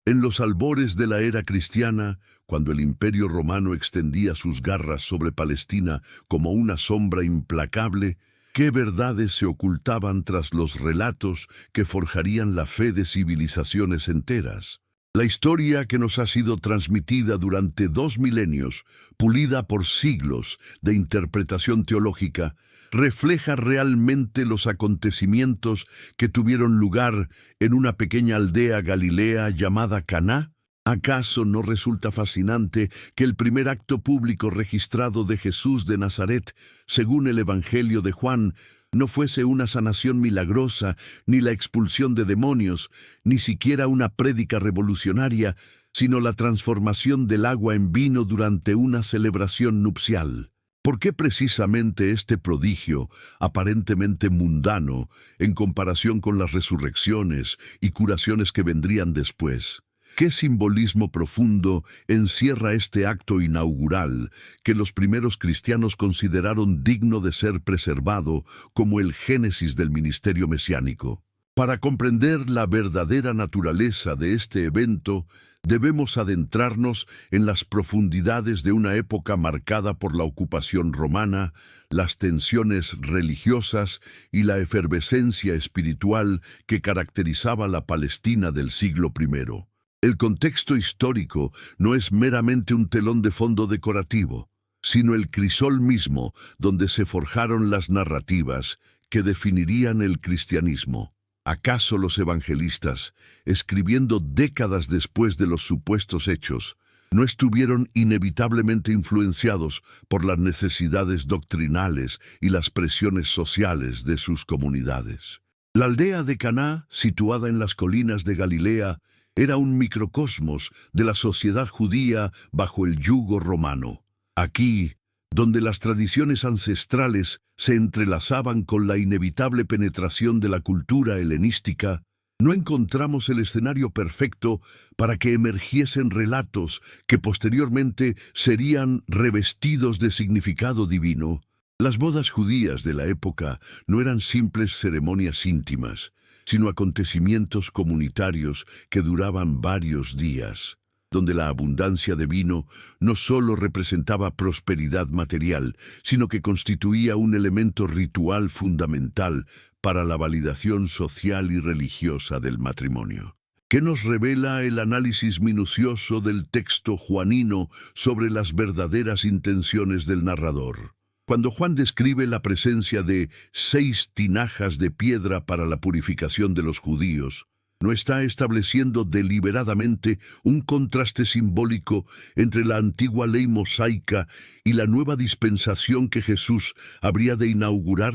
En los albores de la era cristiana, cuando el Imperio Romano extendía sus garras sobre Palestina como una sombra implacable, ¿qué verdades se ocultaban tras los relatos que forjarían la fe de civilizaciones enteras? La historia que nos ha sido transmitida durante 2 milenios, pulida por siglos de interpretación teológica, refleja realmente los acontecimientos que tuvieron lugar en una pequeña aldea galilea llamada Caná. ¿Acaso no resulta fascinante que el primer acto público registrado de Jesús de Nazaret, según el Evangelio de Juan, no fuese una sanación milagrosa, ni la expulsión de demonios, ni siquiera una prédica revolucionaria, sino la transformación del agua en vino durante una celebración nupcial? ¿Por qué precisamente este prodigio, aparentemente mundano, en comparación con las resurrecciones y curaciones que vendrían después? ¿Qué simbolismo profundo encierra este acto inaugural que los primeros cristianos consideraron digno de ser preservado como el génesis del ministerio mesiánico? Para comprender la verdadera naturaleza de este evento, debemos adentrarnos en las profundidades de una época marcada por la ocupación romana, las tensiones religiosas y la efervescencia espiritual que caracterizaba la Palestina del siglo I. El contexto histórico no es meramente un telón de fondo decorativo, sino el crisol mismo donde se forjaron las narrativas que definirían el cristianismo. ¿Acaso los evangelistas, escribiendo décadas después de los supuestos hechos, no estuvieron inevitablemente influenciados por las necesidades doctrinales y las presiones sociales de sus comunidades? La aldea de Caná, situada en las colinas de Galilea, era un microcosmos de la sociedad judía bajo el yugo romano. Aquí, donde las tradiciones ancestrales se entrelazaban con la inevitable penetración de la cultura helenística, no encontramos el escenario perfecto para que emergiesen relatos que posteriormente serían revestidos de significado divino. Las bodas judías de la época no eran simples ceremonias íntimas, sino acontecimientos comunitarios que duraban varios días, donde la abundancia de vino no solo representaba prosperidad material, sino que constituía un elemento ritual fundamental para la validación social y religiosa del matrimonio. ¿Qué nos revela el análisis minucioso del texto juanino sobre las verdaderas intenciones del narrador? Cuando Juan describe la presencia de 6 tinajas de piedra para la purificación de los judíos, no está estableciendo deliberadamente un contraste simbólico entre la antigua ley mosaica y la nueva dispensación que Jesús habría de inaugurar.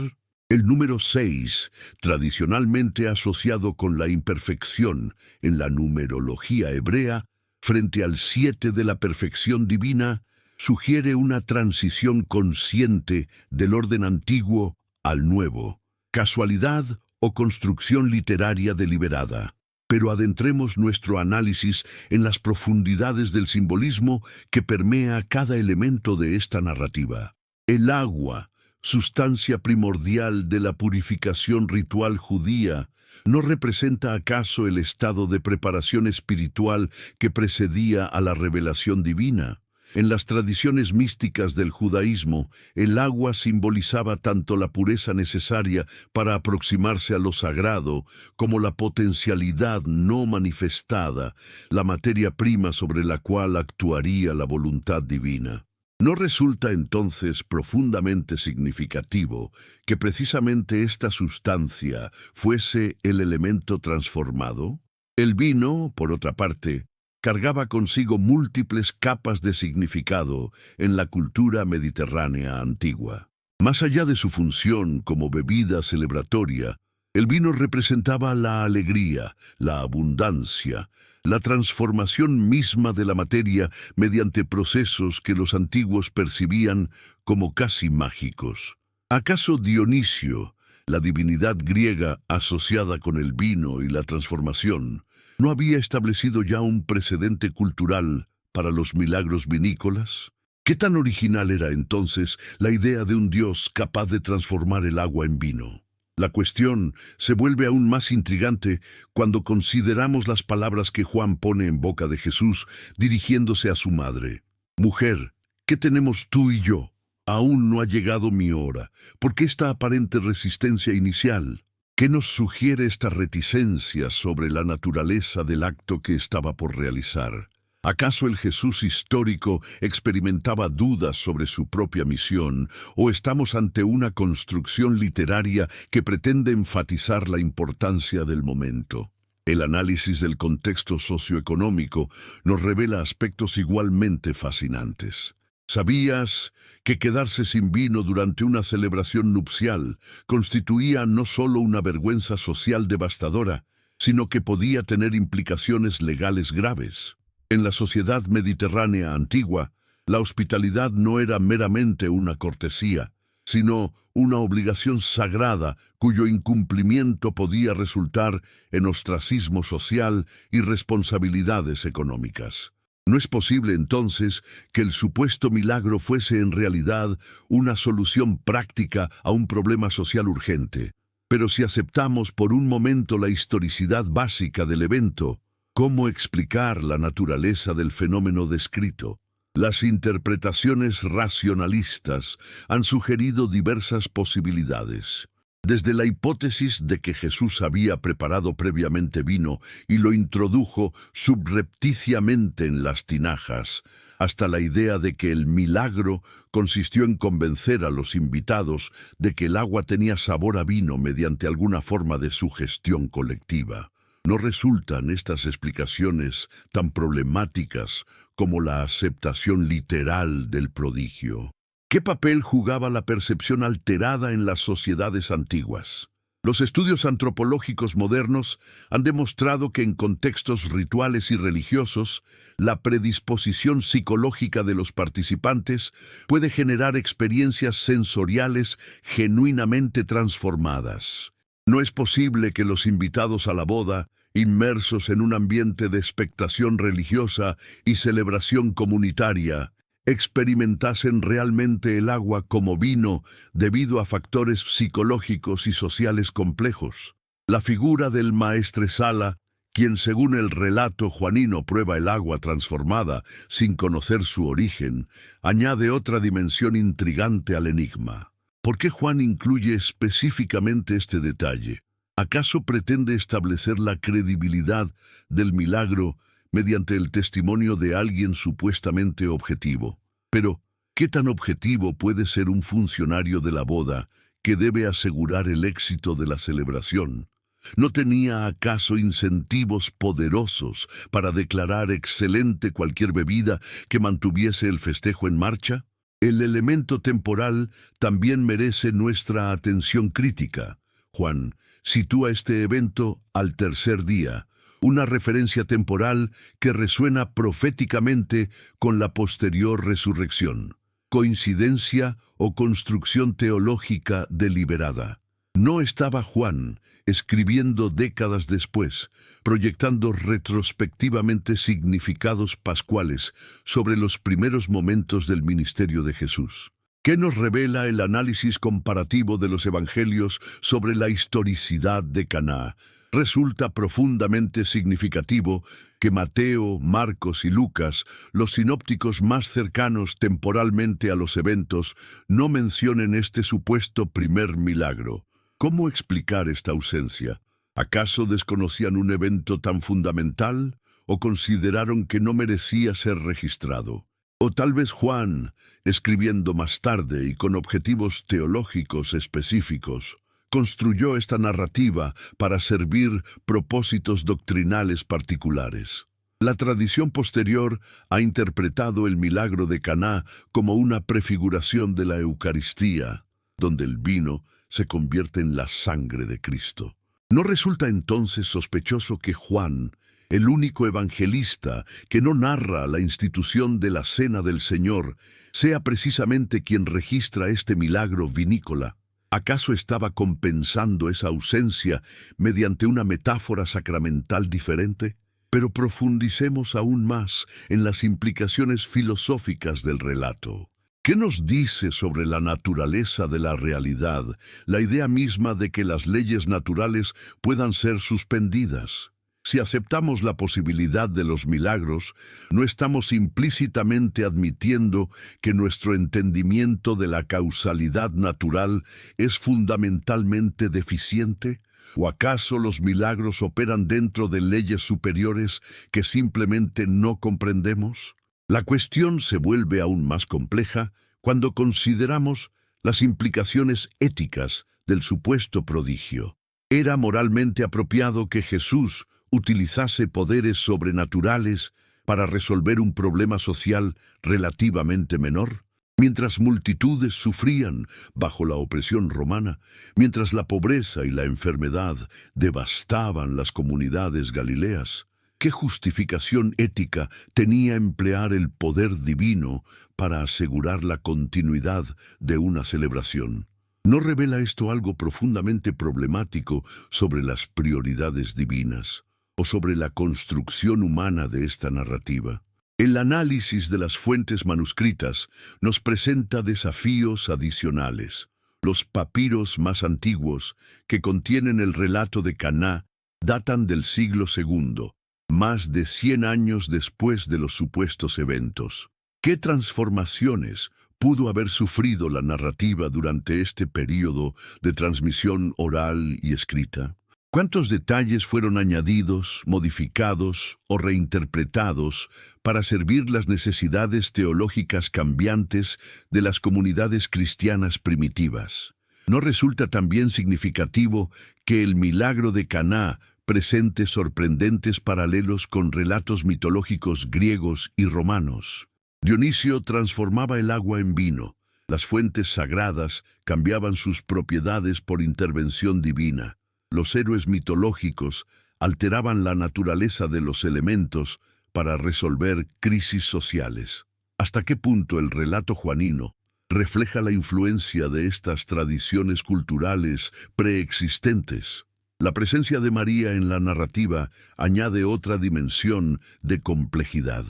El número 6, tradicionalmente asociado con la imperfección en la numerología hebrea, frente al 7 de la perfección divina, sugiere una transición consciente del orden antiguo al nuevo, casualidad o construcción literaria deliberada. Pero adentremos nuestro análisis en las profundidades del simbolismo que permea cada elemento de esta narrativa. El agua, sustancia primordial de la purificación ritual judía, ¿no representa acaso el estado de preparación espiritual que precedía a la revelación divina? En las tradiciones místicas del judaísmo, el agua simbolizaba tanto la pureza necesaria para aproximarse a lo sagrado, como la potencialidad no manifestada, la materia prima sobre la cual actuaría la voluntad divina. ¿No resulta entonces profundamente significativo que precisamente esta sustancia fuese el elemento transformado? El vino, por otra parte, cargaba consigo múltiples capas de significado en la cultura mediterránea antigua. Más allá de su función como bebida celebratoria, el vino representaba la alegría, la abundancia, la transformación misma de la materia mediante procesos que los antiguos percibían como casi mágicos. ¿Acaso Dionisio, la divinidad griega asociada con el vino y la transformación, no había establecido ya un precedente cultural para los milagros vinícolas? ¿Qué tan original era entonces la idea de un dios capaz de transformar el agua en vino? La cuestión se vuelve aún más intrigante cuando consideramos las palabras que Juan pone en boca de Jesús dirigiéndose a su madre. Mujer, ¿qué tenemos tú y yo? Aún no ha llegado mi hora. ¿Por qué esta aparente resistencia inicial? ¿Qué nos sugiere esta reticencia sobre la naturaleza del acto que estaba por realizar? ¿Acaso el Jesús histórico experimentaba dudas sobre su propia misión, o estamos ante una construcción literaria que pretende enfatizar la importancia del momento? El análisis del contexto socioeconómico nos revela aspectos igualmente fascinantes. ¿Sabías que quedarse sin vino durante una celebración nupcial constituía no solo una vergüenza social devastadora, sino que podía tener implicaciones legales graves? En la sociedad mediterránea antigua, la hospitalidad no era meramente una cortesía, sino una obligación sagrada cuyo incumplimiento podía resultar en ostracismo social y responsabilidades económicas. No es posible entonces que el supuesto milagro fuese en realidad una solución práctica a un problema social urgente. Pero si aceptamos por un momento la historicidad básica del evento, ¿cómo explicar la naturaleza del fenómeno descrito? Las interpretaciones racionalistas han sugerido diversas posibilidades. Desde la hipótesis de que Jesús había preparado previamente vino y lo introdujo subrepticiamente en las tinajas, hasta la idea de que el milagro consistió en convencer a los invitados de que el agua tenía sabor a vino mediante alguna forma de sugestión colectiva. ¿No resultan estas explicaciones tan problemáticas como la aceptación literal del prodigio? ¿Qué papel jugaba la percepción alterada en las sociedades antiguas? Los estudios antropológicos modernos han demostrado que en contextos rituales y religiosos, la predisposición psicológica de los participantes puede generar experiencias sensoriales genuinamente transformadas. No es posible que los invitados a la boda, inmersos en un ambiente de expectación religiosa y celebración comunitaria, experimentasen realmente el agua como vino debido a factores psicológicos y sociales complejos. La figura del maestresala, quien según el relato juanino prueba el agua transformada sin conocer su origen, añade otra dimensión intrigante al enigma. ¿Por qué Juan incluye específicamente este detalle? ¿Acaso pretende establecer la credibilidad del milagro mediante el testimonio de alguien supuestamente objetivo? Pero, ¿qué tan objetivo puede ser un funcionario de la boda que debe asegurar el éxito de la celebración? ¿No tenía acaso incentivos poderosos para declarar excelente cualquier bebida que mantuviese el festejo en marcha? El elemento temporal también merece nuestra atención crítica. Juan sitúa este evento al tercer día, una referencia temporal que resuena proféticamente con la posterior resurrección. ¿Coincidencia o construcción teológica deliberada? ¿No estaba Juan escribiendo décadas después, proyectando retrospectivamente significados pascuales sobre los primeros momentos del ministerio de Jesús? ¿Qué nos revela el análisis comparativo de los evangelios sobre la historicidad de Caná? Resulta profundamente significativo que Mateo, Marcos y Lucas, los sinópticos más cercanos temporalmente a los eventos, no mencionen este supuesto primer milagro. ¿Cómo explicar esta ausencia? ¿Acaso desconocían un evento tan fundamental o consideraron que no merecía ser registrado? O tal vez Juan, escribiendo más tarde y con objetivos teológicos específicos, construyó esta narrativa para servir propósitos doctrinales particulares. La tradición posterior ha interpretado el milagro de Caná como una prefiguración de la Eucaristía, donde el vino se convierte en la sangre de Cristo. ¿No resulta entonces sospechoso que Juan, el único evangelista que no narra la institución de la Cena del Señor, sea precisamente quien registra este milagro vinícola? ¿Acaso estaba compensando esa ausencia mediante una metáfora sacramental diferente? Pero profundicemos aún más en las implicaciones filosóficas del relato. ¿Qué nos dice sobre la naturaleza de la realidad, la idea misma de que las leyes naturales puedan ser suspendidas? Si aceptamos la posibilidad de los milagros, ¿no estamos implícitamente admitiendo que nuestro entendimiento de la causalidad natural es fundamentalmente deficiente? ¿O acaso los milagros operan dentro de leyes superiores que simplemente no comprendemos? La cuestión se vuelve aún más compleja cuando consideramos las implicaciones éticas del supuesto prodigio. ¿Era moralmente apropiado que Jesús utilizase poderes sobrenaturales para resolver un problema social relativamente menor? Mientras multitudes sufrían bajo la opresión romana, mientras la pobreza y la enfermedad devastaban las comunidades galileas, ¿qué justificación ética tenía emplear el poder divino para asegurar la continuidad de una celebración? ¿No revela esto algo profundamente problemático sobre las prioridades divinas o sobre la construcción humana de esta narrativa? El análisis de las fuentes manuscritas nos presenta desafíos adicionales. Los papiros más antiguos, que contienen el relato de Caná, datan del siglo II, más de 100 años después de los supuestos eventos. ¿Qué transformaciones pudo haber sufrido la narrativa durante este período de transmisión oral y escrita? ¿Cuántos detalles fueron añadidos, modificados o reinterpretados para servir las necesidades teológicas cambiantes de las comunidades cristianas primitivas? ¿No resulta también significativo que el milagro de Caná presente sorprendentes paralelos con relatos mitológicos griegos y romanos? Dionisio transformaba el agua en vino. Las fuentes sagradas cambiaban sus propiedades por intervención divina. Los héroes mitológicos alteraban la naturaleza de los elementos para resolver crisis sociales. ¿Hasta qué punto el relato juanino refleja la influencia de estas tradiciones culturales preexistentes? La presencia de María en la narrativa añade otra dimensión de complejidad.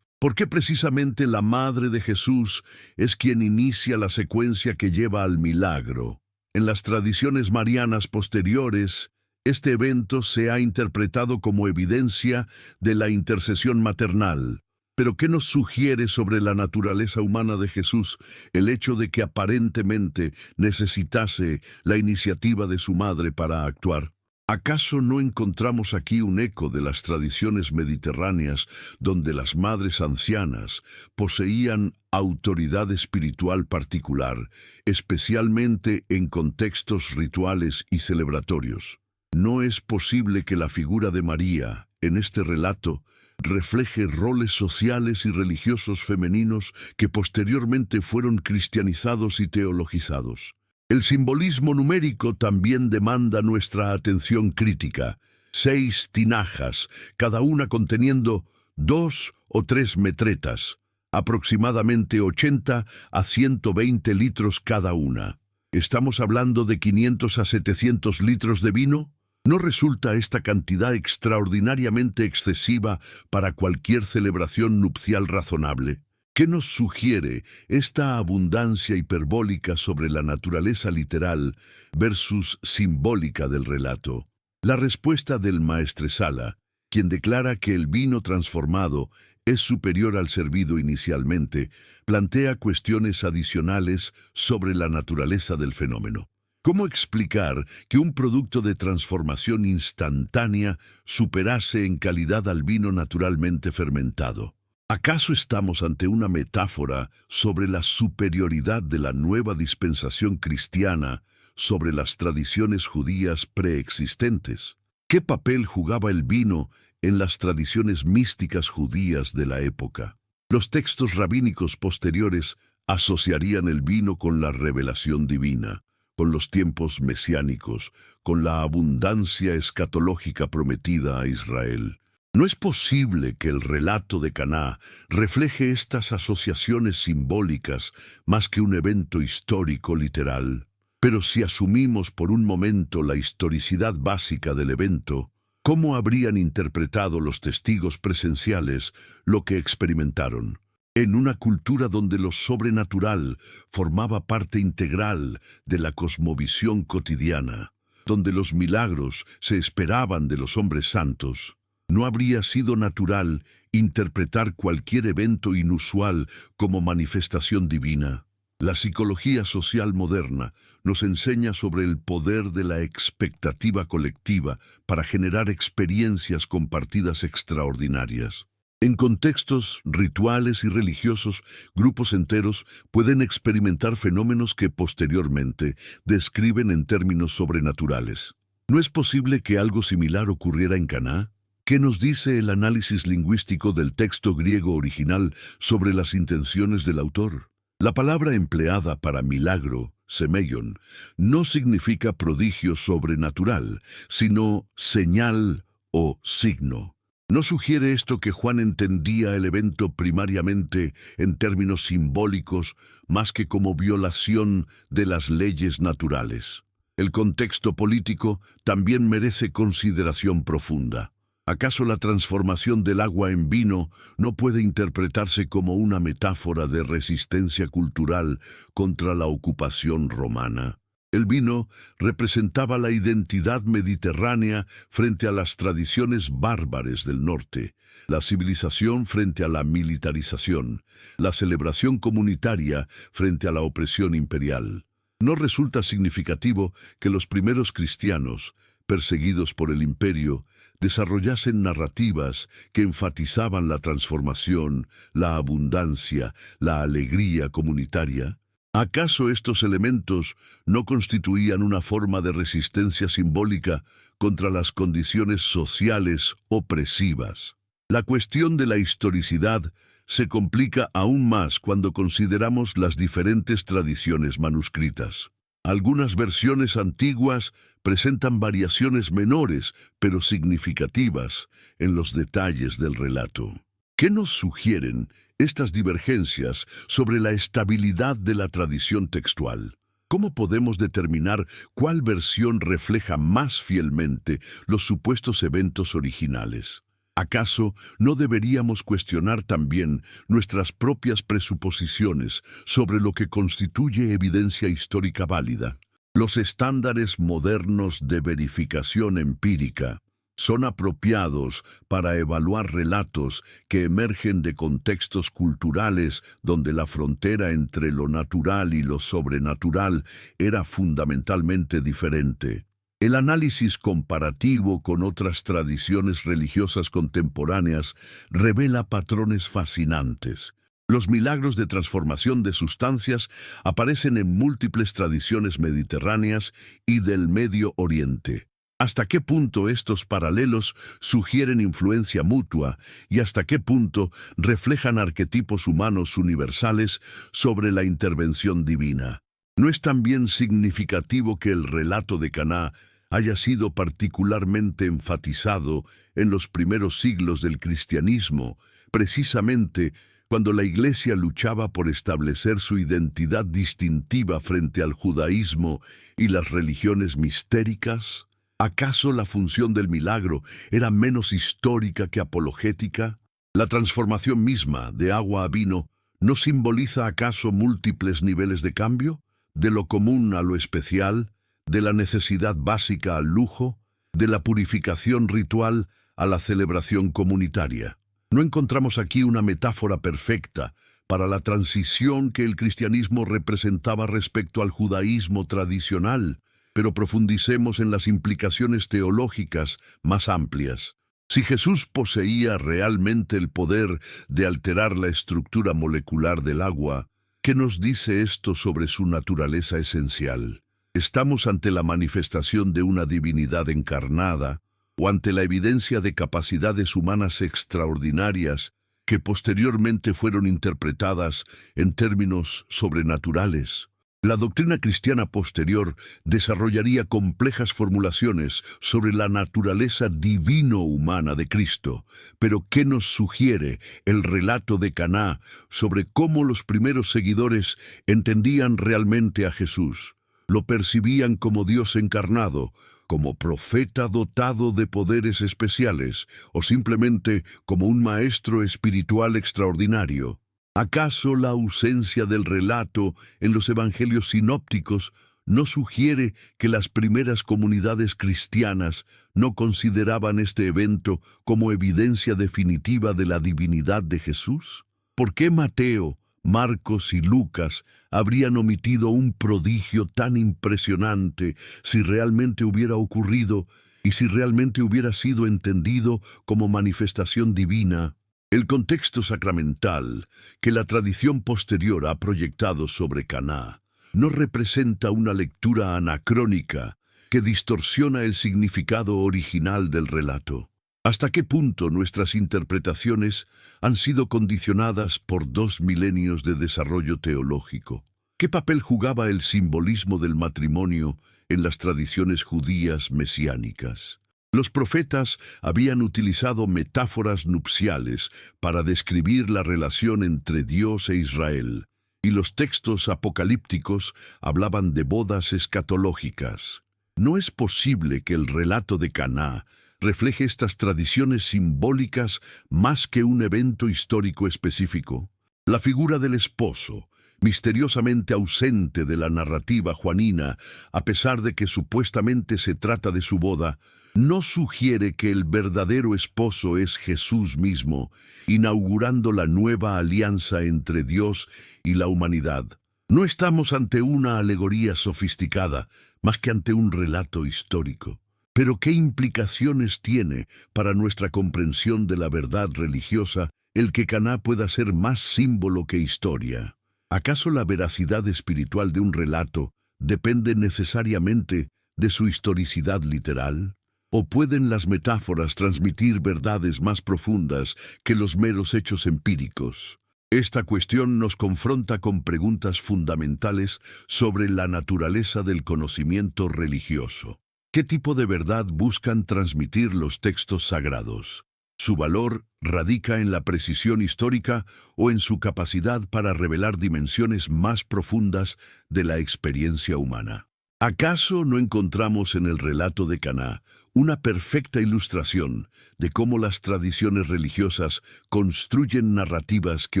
¿Por qué precisamente la Madre de Jesús es quien inicia la secuencia que lleva al milagro? En las tradiciones marianas posteriores, este evento se ha interpretado como evidencia de la intercesión maternal. ¿Pero qué nos sugiere sobre la naturaleza humana de Jesús el hecho de que aparentemente necesitase la iniciativa de su madre para actuar? ¿Acaso no encontramos aquí un eco de las tradiciones mediterráneas donde las madres ancianas poseían autoridad espiritual particular, especialmente en contextos rituales y celebratorios? ¿No es posible que la figura de María, en este relato, refleje roles sociales y religiosos femeninos que posteriormente fueron cristianizados y teologizados? El simbolismo numérico también demanda nuestra atención crítica. 6 tinajas, cada una conteniendo 2 o 3 metretas, aproximadamente 80 a 120 litros cada una. ¿Estamos hablando de 500 a 700 litros de vino? ¿No resulta esta cantidad extraordinariamente excesiva para cualquier celebración nupcial razonable? ¿Qué nos sugiere esta abundancia hiperbólica sobre la naturaleza literal versus simbólica del relato? La respuesta del maestresala, quien declara que el vino transformado es superior al servido inicialmente, plantea cuestiones adicionales sobre la naturaleza del fenómeno. ¿Cómo explicar que un producto de transformación instantánea superase en calidad al vino naturalmente fermentado? ¿Acaso estamos ante una metáfora sobre la superioridad de la nueva dispensación cristiana sobre las tradiciones judías preexistentes? ¿Qué papel jugaba el vino en las tradiciones místicas judías de la época? Los textos rabínicos posteriores asociarían el vino con la revelación divina, con los tiempos mesiánicos, con la abundancia escatológica prometida a Israel. ¿No es posible que el relato de Caná refleje estas asociaciones simbólicas más que un evento histórico literal? Pero si asumimos por un momento la historicidad básica del evento, ¿cómo habrían interpretado los testigos presenciales lo que experimentaron? En una cultura donde lo sobrenatural formaba parte integral de la cosmovisión cotidiana, donde los milagros se esperaban de los hombres santos, no habría sido natural interpretar cualquier evento inusual como manifestación divina. La psicología social moderna nos enseña sobre el poder de la expectativa colectiva para generar experiencias compartidas extraordinarias. En contextos rituales y religiosos, grupos enteros pueden experimentar fenómenos que posteriormente describen en términos sobrenaturales. ¿No es posible que algo similar ocurriera en Caná? ¿Qué nos dice el análisis lingüístico del texto griego original sobre las intenciones del autor? La palabra empleada para milagro, semeion, no significa prodigio sobrenatural, sino señal o signo. ¿No sugiere esto que Juan entendía el evento primariamente en términos simbólicos más que como violación de las leyes naturales? El contexto político también merece consideración profunda. ¿Acaso la transformación del agua en vino no puede interpretarse como una metáfora de resistencia cultural contra la ocupación romana? El vino representaba la identidad mediterránea frente a las tradiciones bárbares del norte, la civilización frente a la militarización, la celebración comunitaria frente a la opresión imperial. ¿No resulta significativo que los primeros cristianos, perseguidos por el imperio, desarrollasen narrativas que enfatizaban la transformación, la abundancia, la alegría comunitaria? ¿Acaso estos elementos no constituían una forma de resistencia simbólica contra las condiciones sociales opresivas? La cuestión de la historicidad se complica aún más cuando consideramos las diferentes tradiciones manuscritas. Algunas versiones antiguas presentan variaciones menores, pero significativas, en los detalles del relato. ¿Qué nos sugieren estas divergencias sobre la estabilidad de la tradición textual? ¿Cómo podemos determinar cuál versión refleja más fielmente los supuestos eventos originales? ¿Acaso no deberíamos cuestionar también nuestras propias presuposiciones sobre lo que constituye evidencia histórica válida? Los estándares modernos de verificación empírica son apropiados para evaluar relatos que emergen de contextos culturales donde la frontera entre lo natural y lo sobrenatural era fundamentalmente diferente. El análisis comparativo con otras tradiciones religiosas contemporáneas revela patrones fascinantes. Los milagros de transformación de sustancias aparecen en múltiples tradiciones mediterráneas y del Medio Oriente. ¿Hasta qué punto estos paralelos sugieren influencia mutua y hasta qué punto reflejan arquetipos humanos universales sobre la intervención divina? ¿No es también significativo que el relato de Caná haya sido particularmente enfatizado en los primeros siglos del cristianismo, precisamente cuando la Iglesia luchaba por establecer su identidad distintiva frente al judaísmo y las religiones mistéricas? ¿Acaso la función del milagro era menos histórica que apologética? ¿La transformación misma de agua a vino no simboliza acaso múltiples niveles de cambio? ¿De lo común a lo especial? ¿De la necesidad básica al lujo? ¿De la purificación ritual a la celebración comunitaria? ¿No encontramos aquí una metáfora perfecta para la transición que el cristianismo representaba respecto al judaísmo tradicional? Pero profundicemos en las implicaciones teológicas más amplias. Si Jesús poseía realmente el poder de alterar la estructura molecular del agua, ¿qué nos dice esto sobre su naturaleza esencial? ¿Estamos ante la manifestación de una divinidad encarnada o ante la evidencia de capacidades humanas extraordinarias que posteriormente fueron interpretadas en términos sobrenaturales? La doctrina cristiana posterior desarrollaría complejas formulaciones sobre la naturaleza divino-humana de Cristo, pero ¿qué nos sugiere el relato de Caná sobre cómo los primeros seguidores entendían realmente a Jesús? ¿Lo percibían como Dios encarnado, como profeta dotado de poderes especiales, o simplemente como un maestro espiritual extraordinario? ¿Acaso la ausencia del relato en los evangelios sinópticos no sugiere que las primeras comunidades cristianas no consideraban este evento como evidencia definitiva de la divinidad de Jesús? ¿Por qué Mateo, Marcos y Lucas habrían omitido un prodigio tan impresionante si realmente hubiera ocurrido y si realmente hubiera sido entendido como manifestación divina? El contexto sacramental que la tradición posterior ha proyectado sobre Caná no representa una lectura anacrónica que distorsiona el significado original del relato. ¿Hasta qué punto nuestras interpretaciones han sido condicionadas por 2 milenios de desarrollo teológico? ¿Qué papel jugaba el simbolismo del matrimonio en las tradiciones judías mesiánicas? Los profetas habían utilizado metáforas nupciales para describir la relación entre Dios e Israel, y los textos apocalípticos hablaban de bodas escatológicas. ¿No es posible que el relato de Caná refleje estas tradiciones simbólicas más que un evento histórico específico? La figura del esposo, misteriosamente ausente de la narrativa juanina, a pesar de que supuestamente se trata de su boda, no sugiere que el verdadero esposo es Jesús mismo, inaugurando la nueva alianza entre Dios y la humanidad. No estamos ante una alegoría sofisticada, más que ante un relato histórico. Pero ¿qué implicaciones tiene para nuestra comprensión de la verdad religiosa el que Caná pueda ser más símbolo que historia? ¿Acaso la veracidad espiritual de un relato depende necesariamente de su historicidad literal? ¿O pueden las metáforas transmitir verdades más profundas que los meros hechos empíricos? Esta cuestión nos confronta con preguntas fundamentales sobre la naturaleza del conocimiento religioso. ¿Qué tipo de verdad buscan transmitir los textos sagrados? ¿Su valor radica en la precisión histórica o en su capacidad para revelar dimensiones más profundas de la experiencia humana? ¿Acaso no encontramos en el relato de Caná una perfecta ilustración de cómo las tradiciones religiosas construyen narrativas que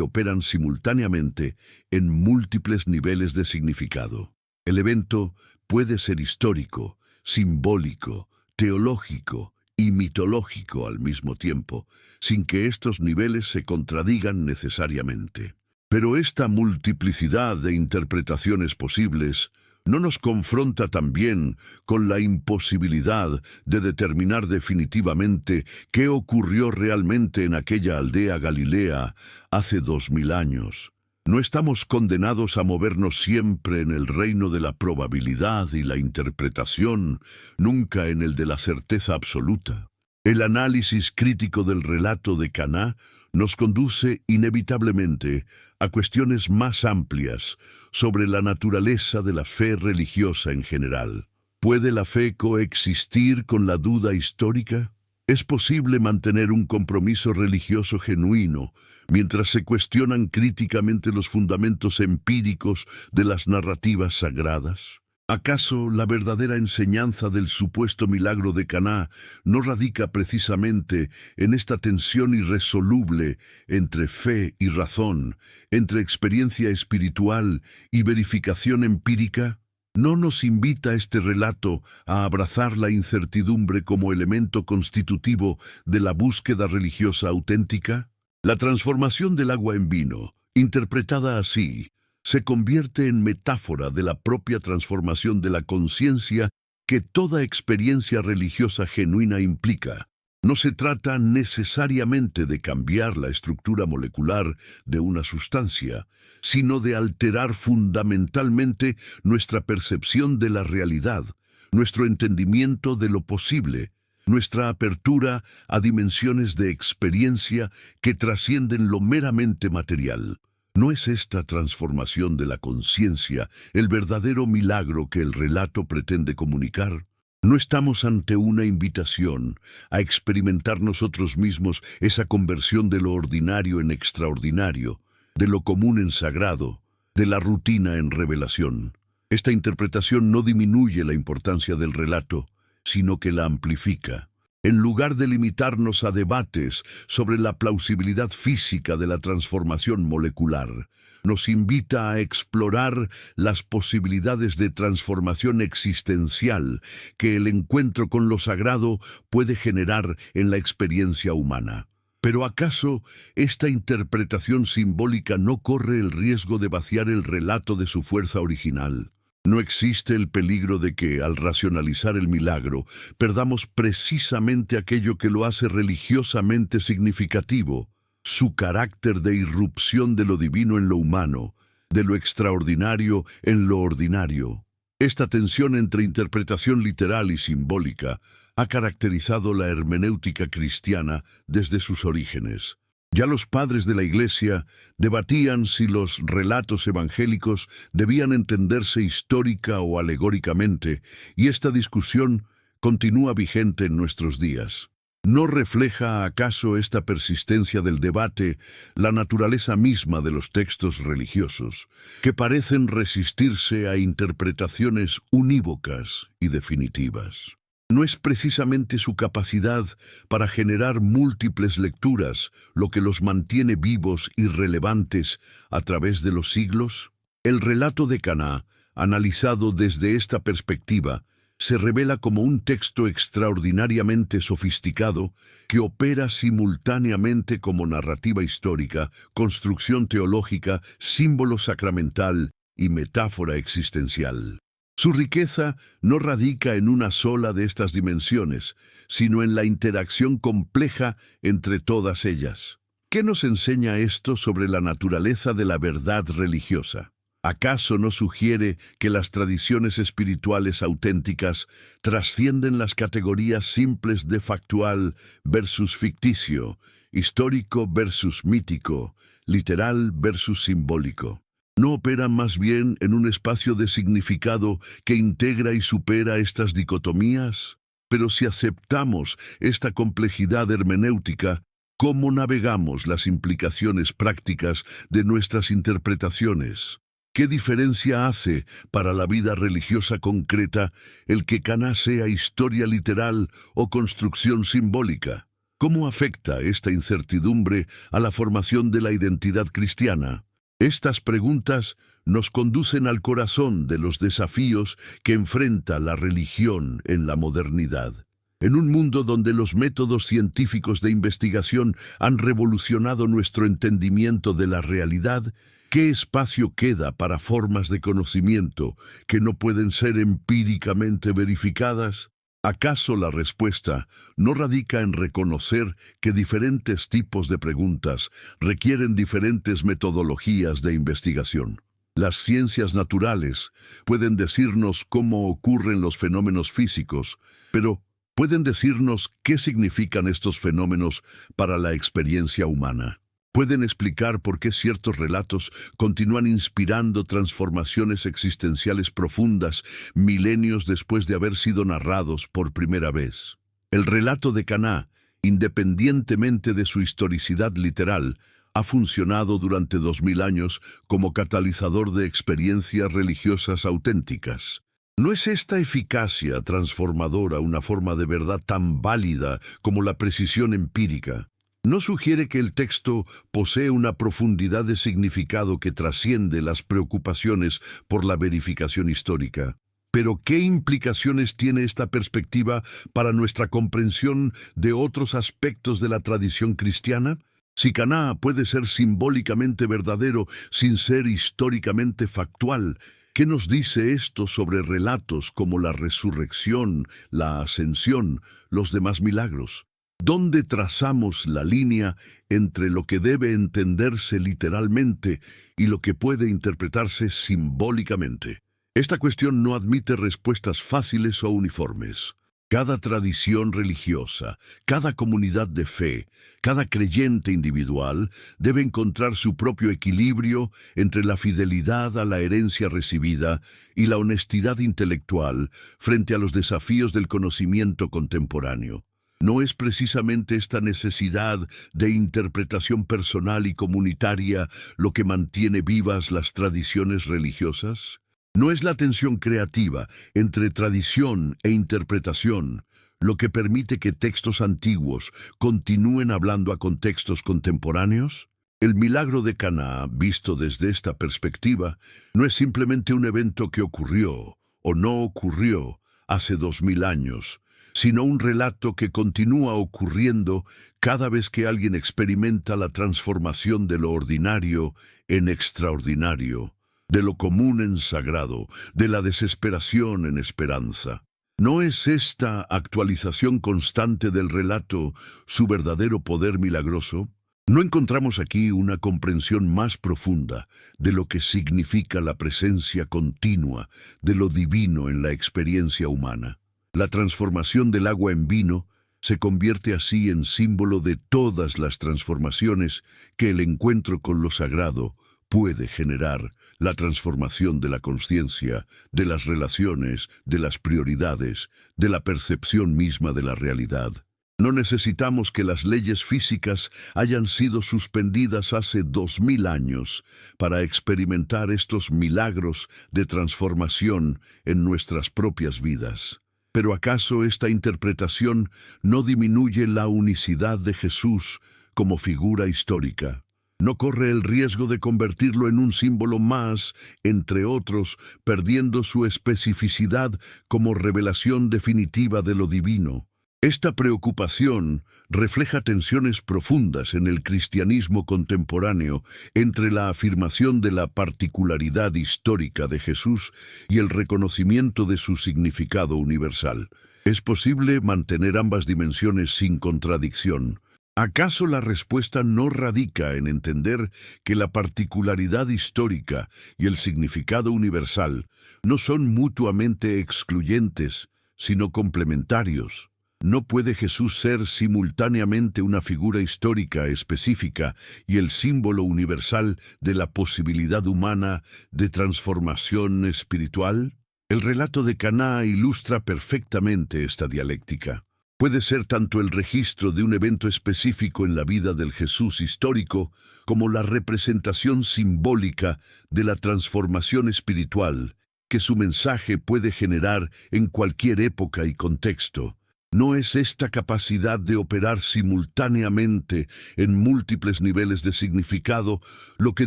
operan simultáneamente en múltiples niveles de significado? El evento puede ser histórico, simbólico, teológico y mitológico al mismo tiempo, sin que estos niveles se contradigan necesariamente. Pero esta multiplicidad de interpretaciones posibles ¿no nos confronta también con la imposibilidad de determinar definitivamente qué ocurrió realmente en aquella aldea galilea hace 2000 años? ¿No estamos condenados a movernos siempre en el reino de la probabilidad y la interpretación, nunca en el de la certeza absoluta? El análisis crítico del relato de Caná nos conduce inevitablemente a cuestiones más amplias sobre la naturaleza de la fe religiosa en general. ¿Puede la fe coexistir con la duda histórica? ¿Es posible mantener un compromiso religioso genuino mientras se cuestionan críticamente los fundamentos empíricos de las narrativas sagradas? ¿Acaso la verdadera enseñanza del supuesto milagro de Caná no radica precisamente en esta tensión irresoluble entre fe y razón, entre experiencia espiritual y verificación empírica? ¿No nos invita este relato a abrazar la incertidumbre como elemento constitutivo de la búsqueda religiosa auténtica? La transformación del agua en vino, interpretada así, se convierte en metáfora de la propia transformación de la conciencia que toda experiencia religiosa genuina implica. No se trata necesariamente de cambiar la estructura molecular de una sustancia, sino de alterar fundamentalmente nuestra percepción de la realidad, nuestro entendimiento de lo posible, nuestra apertura a dimensiones de experiencia que trascienden lo meramente material. ¿No es esta transformación de la conciencia el verdadero milagro que el relato pretende comunicar? ¿No estamos ante una invitación a experimentar nosotros mismos esa conversión de lo ordinario en extraordinario, de lo común en sagrado, de la rutina en revelación? Esta interpretación no disminuye la importancia del relato, sino que la amplifica. En lugar de limitarnos a debates sobre la plausibilidad física de la transformación molecular, nos invita a explorar las posibilidades de transformación existencial que el encuentro con lo sagrado puede generar en la experiencia humana. Pero ¿acaso esta interpretación simbólica no corre el riesgo de vaciar el relato de su fuerza original? ¿No existe el peligro de que, al racionalizar el milagro, perdamos precisamente aquello que lo hace religiosamente significativo, su carácter de irrupción de lo divino en lo humano, de lo extraordinario en lo ordinario? Esta tensión entre interpretación literal y simbólica ha caracterizado la hermenéutica cristiana desde sus orígenes. Ya los padres de la Iglesia debatían si los relatos evangélicos debían entenderse histórica o alegóricamente, y esta discusión continúa vigente en nuestros días. ¿No refleja acaso esta persistencia del debate la naturaleza misma de los textos religiosos, que parecen resistirse a interpretaciones unívocas y definitivas? ¿No es precisamente su capacidad para generar múltiples lecturas lo que los mantiene vivos y relevantes a través de los siglos? El relato de Caná, analizado desde esta perspectiva, se revela como un texto extraordinariamente sofisticado que opera simultáneamente como narrativa histórica, construcción teológica, símbolo sacramental y metáfora existencial. Su riqueza no radica en una sola de estas dimensiones, sino en la interacción compleja entre todas ellas. ¿Qué nos enseña esto sobre la naturaleza de la verdad religiosa? ¿Acaso no sugiere que las tradiciones espirituales auténticas trascienden las categorías simples de factual versus ficticio, histórico versus mítico, literal versus simbólico? ¿No operan más bien en un espacio de significado que integra y supera estas dicotomías? Pero si aceptamos esta complejidad hermenéutica, ¿cómo navegamos las implicaciones prácticas de nuestras interpretaciones? ¿Qué diferencia hace para la vida religiosa concreta el que Caná sea historia literal o construcción simbólica? ¿Cómo afecta esta incertidumbre a la formación de la identidad cristiana? Estas preguntas nos conducen al corazón de los desafíos que enfrenta la religión en la modernidad. En un mundo donde los métodos científicos de investigación han revolucionado nuestro entendimiento de la realidad, ¿qué espacio queda para formas de conocimiento que no pueden ser empíricamente verificadas? ¿Acaso la respuesta no radica en reconocer que diferentes tipos de preguntas requieren diferentes metodologías de investigación? Las ciencias naturales pueden decirnos cómo ocurren los fenómenos físicos, pero ¿pueden decirnos qué significan estos fenómenos para la experiencia humana? Pueden explicar por qué ciertos relatos continúan inspirando transformaciones existenciales profundas milenios después de haber sido narrados por primera vez. El relato de Caná, independientemente de su historicidad literal, ha funcionado durante 2000 años como catalizador de experiencias religiosas auténticas. ¿No es esta eficacia transformadora una forma de verdad tan válida como la precisión empírica? ¿No sugiere que el texto posee una profundidad de significado que trasciende las preocupaciones por la verificación histórica? Pero ¿qué implicaciones tiene esta perspectiva para nuestra comprensión de otros aspectos de la tradición cristiana? Si Caná puede ser simbólicamente verdadero sin ser históricamente factual, ¿qué nos dice esto sobre relatos como la resurrección, la ascensión, los demás milagros? ¿Dónde trazamos la línea entre lo que debe entenderse literalmente y lo que puede interpretarse simbólicamente? Esta cuestión no admite respuestas fáciles o uniformes. Cada tradición religiosa, cada comunidad de fe, cada creyente individual debe encontrar su propio equilibrio entre la fidelidad a la herencia recibida y la honestidad intelectual frente a los desafíos del conocimiento contemporáneo. ¿No es precisamente esta necesidad de interpretación personal y comunitaria lo que mantiene vivas las tradiciones religiosas? ¿No es la tensión creativa entre tradición e interpretación lo que permite que textos antiguos continúen hablando a contextos contemporáneos? El milagro de Caná, visto desde esta perspectiva, no es simplemente un evento que ocurrió o no ocurrió hace 2000 años, sino un relato que continúa ocurriendo cada vez que alguien experimenta la transformación de lo ordinario en extraordinario, de lo común en sagrado, de la desesperación en esperanza. ¿No es esta actualización constante del relato su verdadero poder milagroso? ¿No encontramos aquí una comprensión más profunda de lo que significa la presencia continua de lo divino en la experiencia humana? La transformación del agua en vino se convierte así en símbolo de todas las transformaciones que el encuentro con lo sagrado puede generar: la transformación de la conciencia, de las relaciones, de las prioridades, de la percepción misma de la realidad. No necesitamos que las leyes físicas hayan sido suspendidas hace 2000 años para experimentar estos milagros de transformación en nuestras propias vidas. Pero ¿acaso esta interpretación no disminuye la unicidad de Jesús como figura histórica? ¿No corre el riesgo de convertirlo en un símbolo más, entre otros, perdiendo su especificidad como revelación definitiva de lo divino? Esta preocupación refleja tensiones profundas en el cristianismo contemporáneo entre la afirmación de la particularidad histórica de Jesús y el reconocimiento de su significado universal. ¿Es posible mantener ambas dimensiones sin contradicción? ¿Acaso la respuesta no radica en entender que la particularidad histórica y el significado universal no son mutuamente excluyentes, sino complementarios? ¿No puede Jesús ser simultáneamente una figura histórica específica y el símbolo universal de la posibilidad humana de transformación espiritual? El relato de Caná ilustra perfectamente esta dialéctica. Puede ser tanto el registro de un evento específico en la vida del Jesús histórico como la representación simbólica de la transformación espiritual que su mensaje puede generar en cualquier época y contexto. ¿No es esta capacidad de operar simultáneamente en múltiples niveles de significado lo que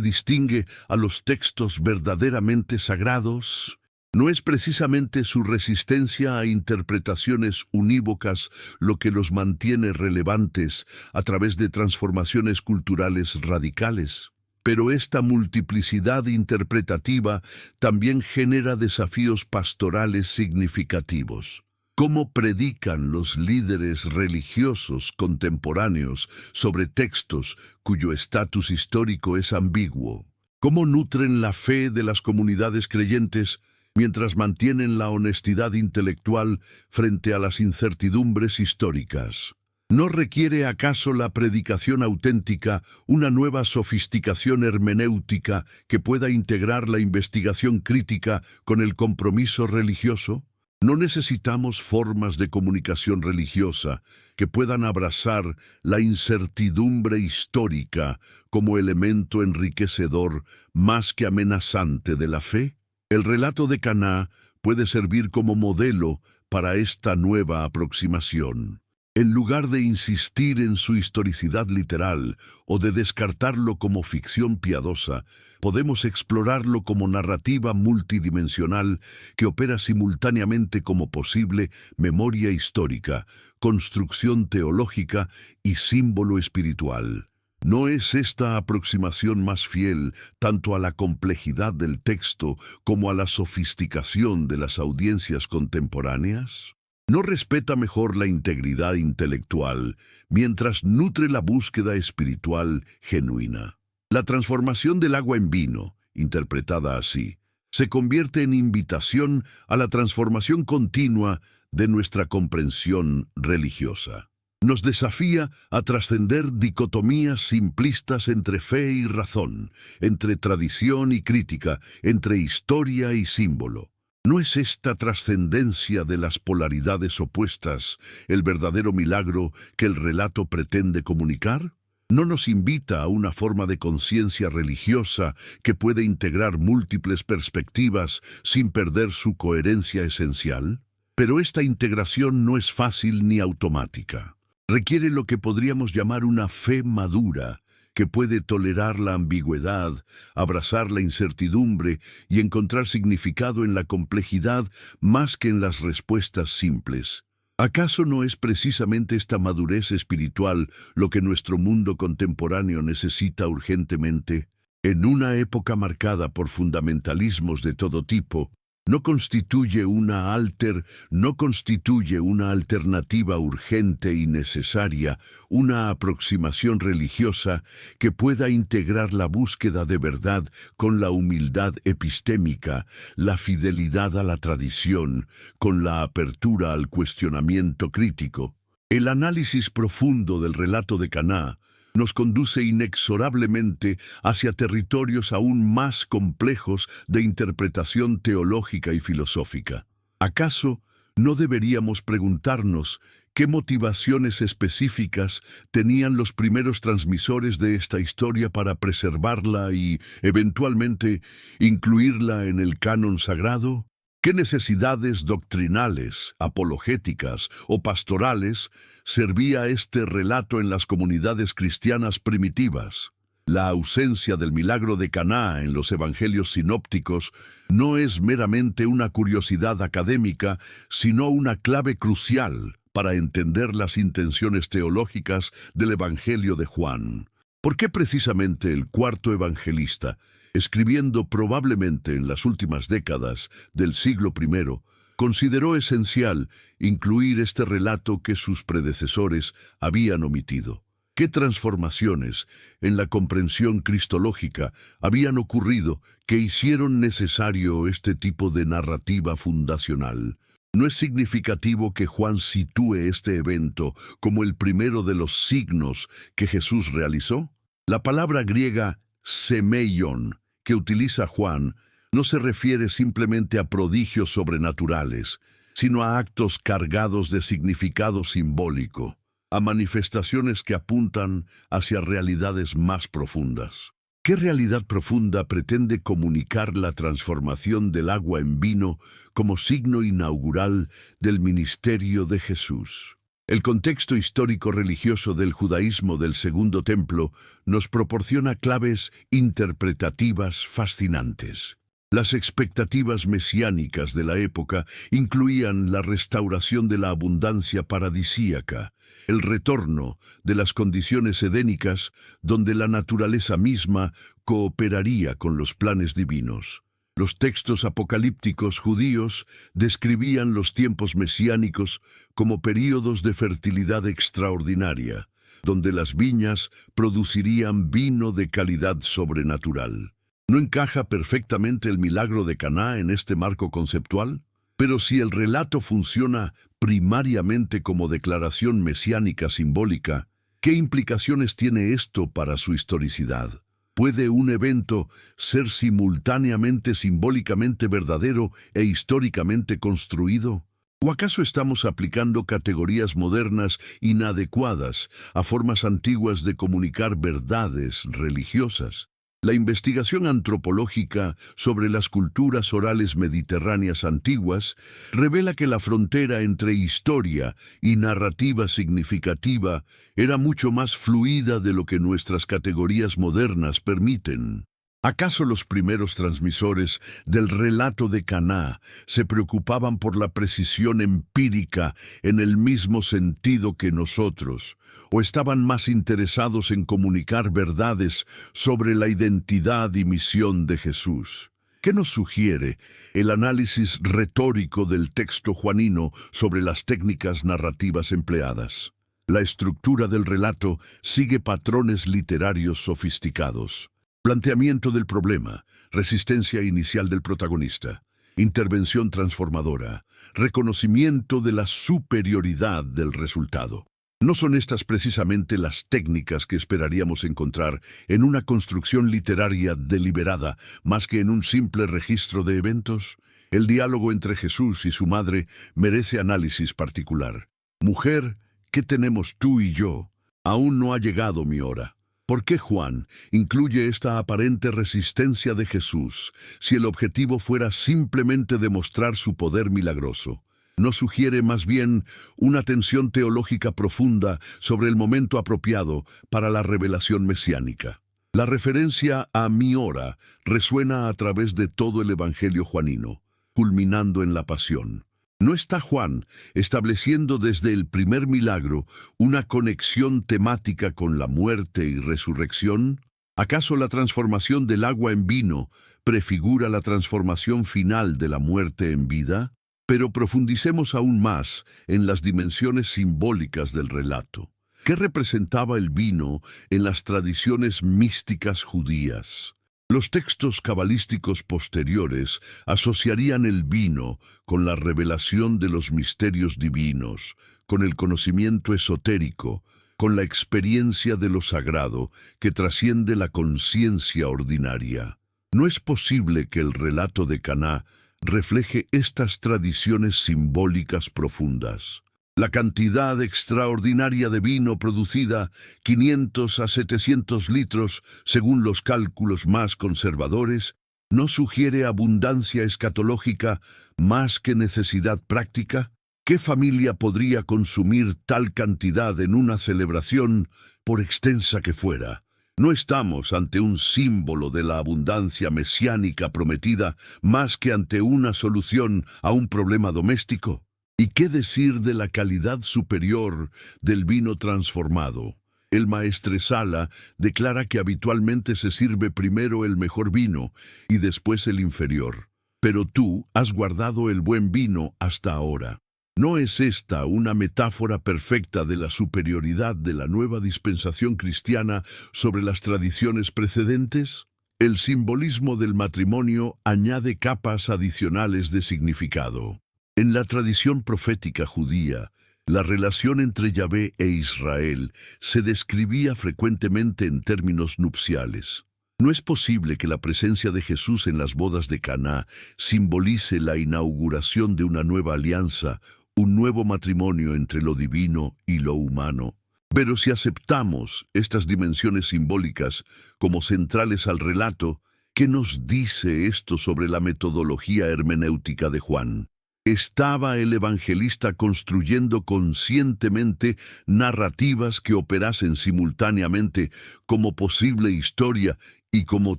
distingue a los textos verdaderamente sagrados? ¿No es precisamente su resistencia a interpretaciones unívocas lo que los mantiene relevantes a través de transformaciones culturales radicales? Pero esta multiplicidad interpretativa también genera desafíos pastorales significativos. ¿Cómo predican los líderes religiosos contemporáneos sobre textos cuyo estatus histórico es ambiguo? ¿Cómo nutren la fe de las comunidades creyentes mientras mantienen la honestidad intelectual frente a las incertidumbres históricas? ¿No requiere acaso la predicación auténtica una nueva sofisticación hermenéutica que pueda integrar la investigación crítica con el compromiso religioso? ¿No necesitamos formas de comunicación religiosa que puedan abrazar la incertidumbre histórica como elemento enriquecedor más que amenazante de la fe? El relato de Caná puede servir como modelo para esta nueva aproximación. En lugar de insistir en su historicidad literal o de descartarlo como ficción piadosa, podemos explorarlo como narrativa multidimensional que opera simultáneamente como posible memoria histórica, construcción teológica y símbolo espiritual. ¿No es esta aproximación más fiel tanto a la complejidad del texto como a la sofisticación de las audiencias contemporáneas? ¿No respeta mejor la integridad intelectual mientras nutre la búsqueda espiritual genuina? La transformación del agua en vino, interpretada así, se convierte en invitación a la transformación continua de nuestra comprensión religiosa. Nos desafía a trascender dicotomías simplistas entre fe y razón, entre tradición y crítica, entre historia y símbolo. ¿No es esta trascendencia de las polaridades opuestas el verdadero milagro que el relato pretende comunicar? ¿No nos invita a una forma de conciencia religiosa que puede integrar múltiples perspectivas sin perder su coherencia esencial? Pero esta integración no es fácil ni automática. Requiere lo que podríamos llamar una fe madura, que puede tolerar la ambigüedad, abrazar la incertidumbre y encontrar significado en la complejidad más que en las respuestas simples. ¿Acaso no es precisamente esta madurez espiritual lo que nuestro mundo contemporáneo necesita urgentemente? En una época marcada por fundamentalismos de todo tipo, no constituye una alternativa urgente y necesaria, una aproximación religiosa que pueda integrar la búsqueda de verdad con la humildad epistémica, la fidelidad a la tradición, con la apertura al cuestionamiento crítico. El análisis profundo del relato de Caná nos conduce inexorablemente hacia territorios aún más complejos de interpretación teológica y filosófica. ¿Acaso no deberíamos preguntarnos qué motivaciones específicas tenían los primeros transmisores de esta historia para preservarla y, eventualmente, incluirla en el canon sagrado? ¿Qué necesidades doctrinales, apologéticas o pastorales servía este relato en las comunidades cristianas primitivas? La ausencia del milagro de Caná en los evangelios sinópticos no es meramente una curiosidad académica, sino una clave crucial para entender las intenciones teológicas del Evangelio de Juan. ¿Por qué precisamente el cuarto evangelista, escribiendo probablemente en las últimas décadas del siglo I, consideró esencial incluir este relato que sus predecesores habían omitido? ¿Qué transformaciones en la comprensión cristológica habían ocurrido que hicieron necesario este tipo de narrativa fundacional? ¿No es significativo que Juan sitúe este evento como el primero de los signos que Jesús realizó? La palabra griega semeion que utiliza Juan no se refiere simplemente a prodigios sobrenaturales, sino a actos cargados de significado simbólico, a manifestaciones que apuntan hacia realidades más profundas. ¿Qué realidad profunda pretende comunicar la transformación del agua en vino como signo inaugural del ministerio de Jesús? El contexto histórico-religioso del judaísmo del Segundo Templo nos proporciona claves interpretativas fascinantes. Las expectativas mesiánicas de la época incluían la restauración de la abundancia paradisíaca, el retorno de las condiciones edénicas donde la naturaleza misma cooperaría con los planes divinos. Los textos apocalípticos judíos describían los tiempos mesiánicos como períodos de fertilidad extraordinaria, donde las viñas producirían vino de calidad sobrenatural. ¿No encaja perfectamente el milagro de Caná en este marco conceptual? Pero si el relato funciona primariamente como declaración mesiánica simbólica, ¿qué implicaciones tiene esto para su historicidad? ¿Puede un evento ser simultáneamente simbólicamente verdadero e históricamente construido? ¿O acaso estamos aplicando categorías modernas inadecuadas a formas antiguas de comunicar verdades religiosas? La investigación antropológica sobre las culturas orales mediterráneas antiguas revela que la frontera entre historia y narrativa significativa era mucho más fluida de lo que nuestras categorías modernas permiten. ¿Acaso los primeros transmisores del relato de Caná se preocupaban por la precisión empírica en el mismo sentido que nosotros, o estaban más interesados en comunicar verdades sobre la identidad y misión de Jesús? ¿Qué nos sugiere el análisis retórico del texto juanino sobre las técnicas narrativas empleadas? La estructura del relato sigue patrones literarios sofisticados. Planteamiento del problema, resistencia inicial del protagonista, intervención transformadora, reconocimiento de la superioridad del resultado. ¿No son estas precisamente las técnicas que esperaríamos encontrar en una construcción literaria deliberada más que en un simple registro de eventos? El diálogo entre Jesús y su madre merece análisis particular. Mujer, ¿qué tenemos tú y yo? Aún no ha llegado mi hora. ¿Por qué Juan incluye esta aparente resistencia de Jesús si el objetivo fuera simplemente demostrar su poder milagroso? nos sugiere más bien una tensión teológica profunda sobre el momento apropiado para la revelación mesiánica. La referencia a mi hora resuena a través de todo el Evangelio juanino, culminando en la pasión. ¿No está Juan estableciendo desde el primer milagro una conexión temática con la muerte y resurrección? ¿Acaso la transformación del agua en vino prefigura la transformación final de la muerte en vida? Pero profundicemos aún más en las dimensiones simbólicas del relato. ¿Qué representaba el vino en las tradiciones místicas judías? Los textos cabalísticos posteriores asociarían el vino con la revelación de los misterios divinos, con el conocimiento esotérico, con la experiencia de lo sagrado que trasciende la conciencia ordinaria. No es posible que el relato de Caná refleje estas tradiciones simbólicas profundas. La cantidad extraordinaria de vino producida, 500 a 700 litros, según los cálculos más conservadores, ¿no sugiere abundancia escatológica más que necesidad práctica? ¿Qué familia podría consumir tal cantidad en una celebración, por extensa que fuera? ¿No estamos ante un símbolo de la abundancia mesiánica prometida más que ante una solución a un problema doméstico? ¿Y qué decir de la calidad superior del vino transformado? El maestresala declara que habitualmente se sirve primero el mejor vino y después el inferior. Pero tú has guardado el buen vino hasta ahora. ¿No es esta una metáfora perfecta de la superioridad de la nueva dispensación cristiana sobre las tradiciones precedentes? El simbolismo del matrimonio añade capas adicionales de significado. En la tradición profética judía, la relación entre Yahvé e Israel se describía frecuentemente en términos nupciales. No es posible que la presencia de Jesús en las bodas de Caná simbolice la inauguración de una nueva alianza, un nuevo matrimonio entre lo divino y lo humano. Pero si aceptamos estas dimensiones simbólicas como centrales al relato, ¿qué nos dice esto sobre la metodología hermenéutica de Juan? ¿Estaba el evangelista construyendo conscientemente narrativas que operasen simultáneamente como posible historia y como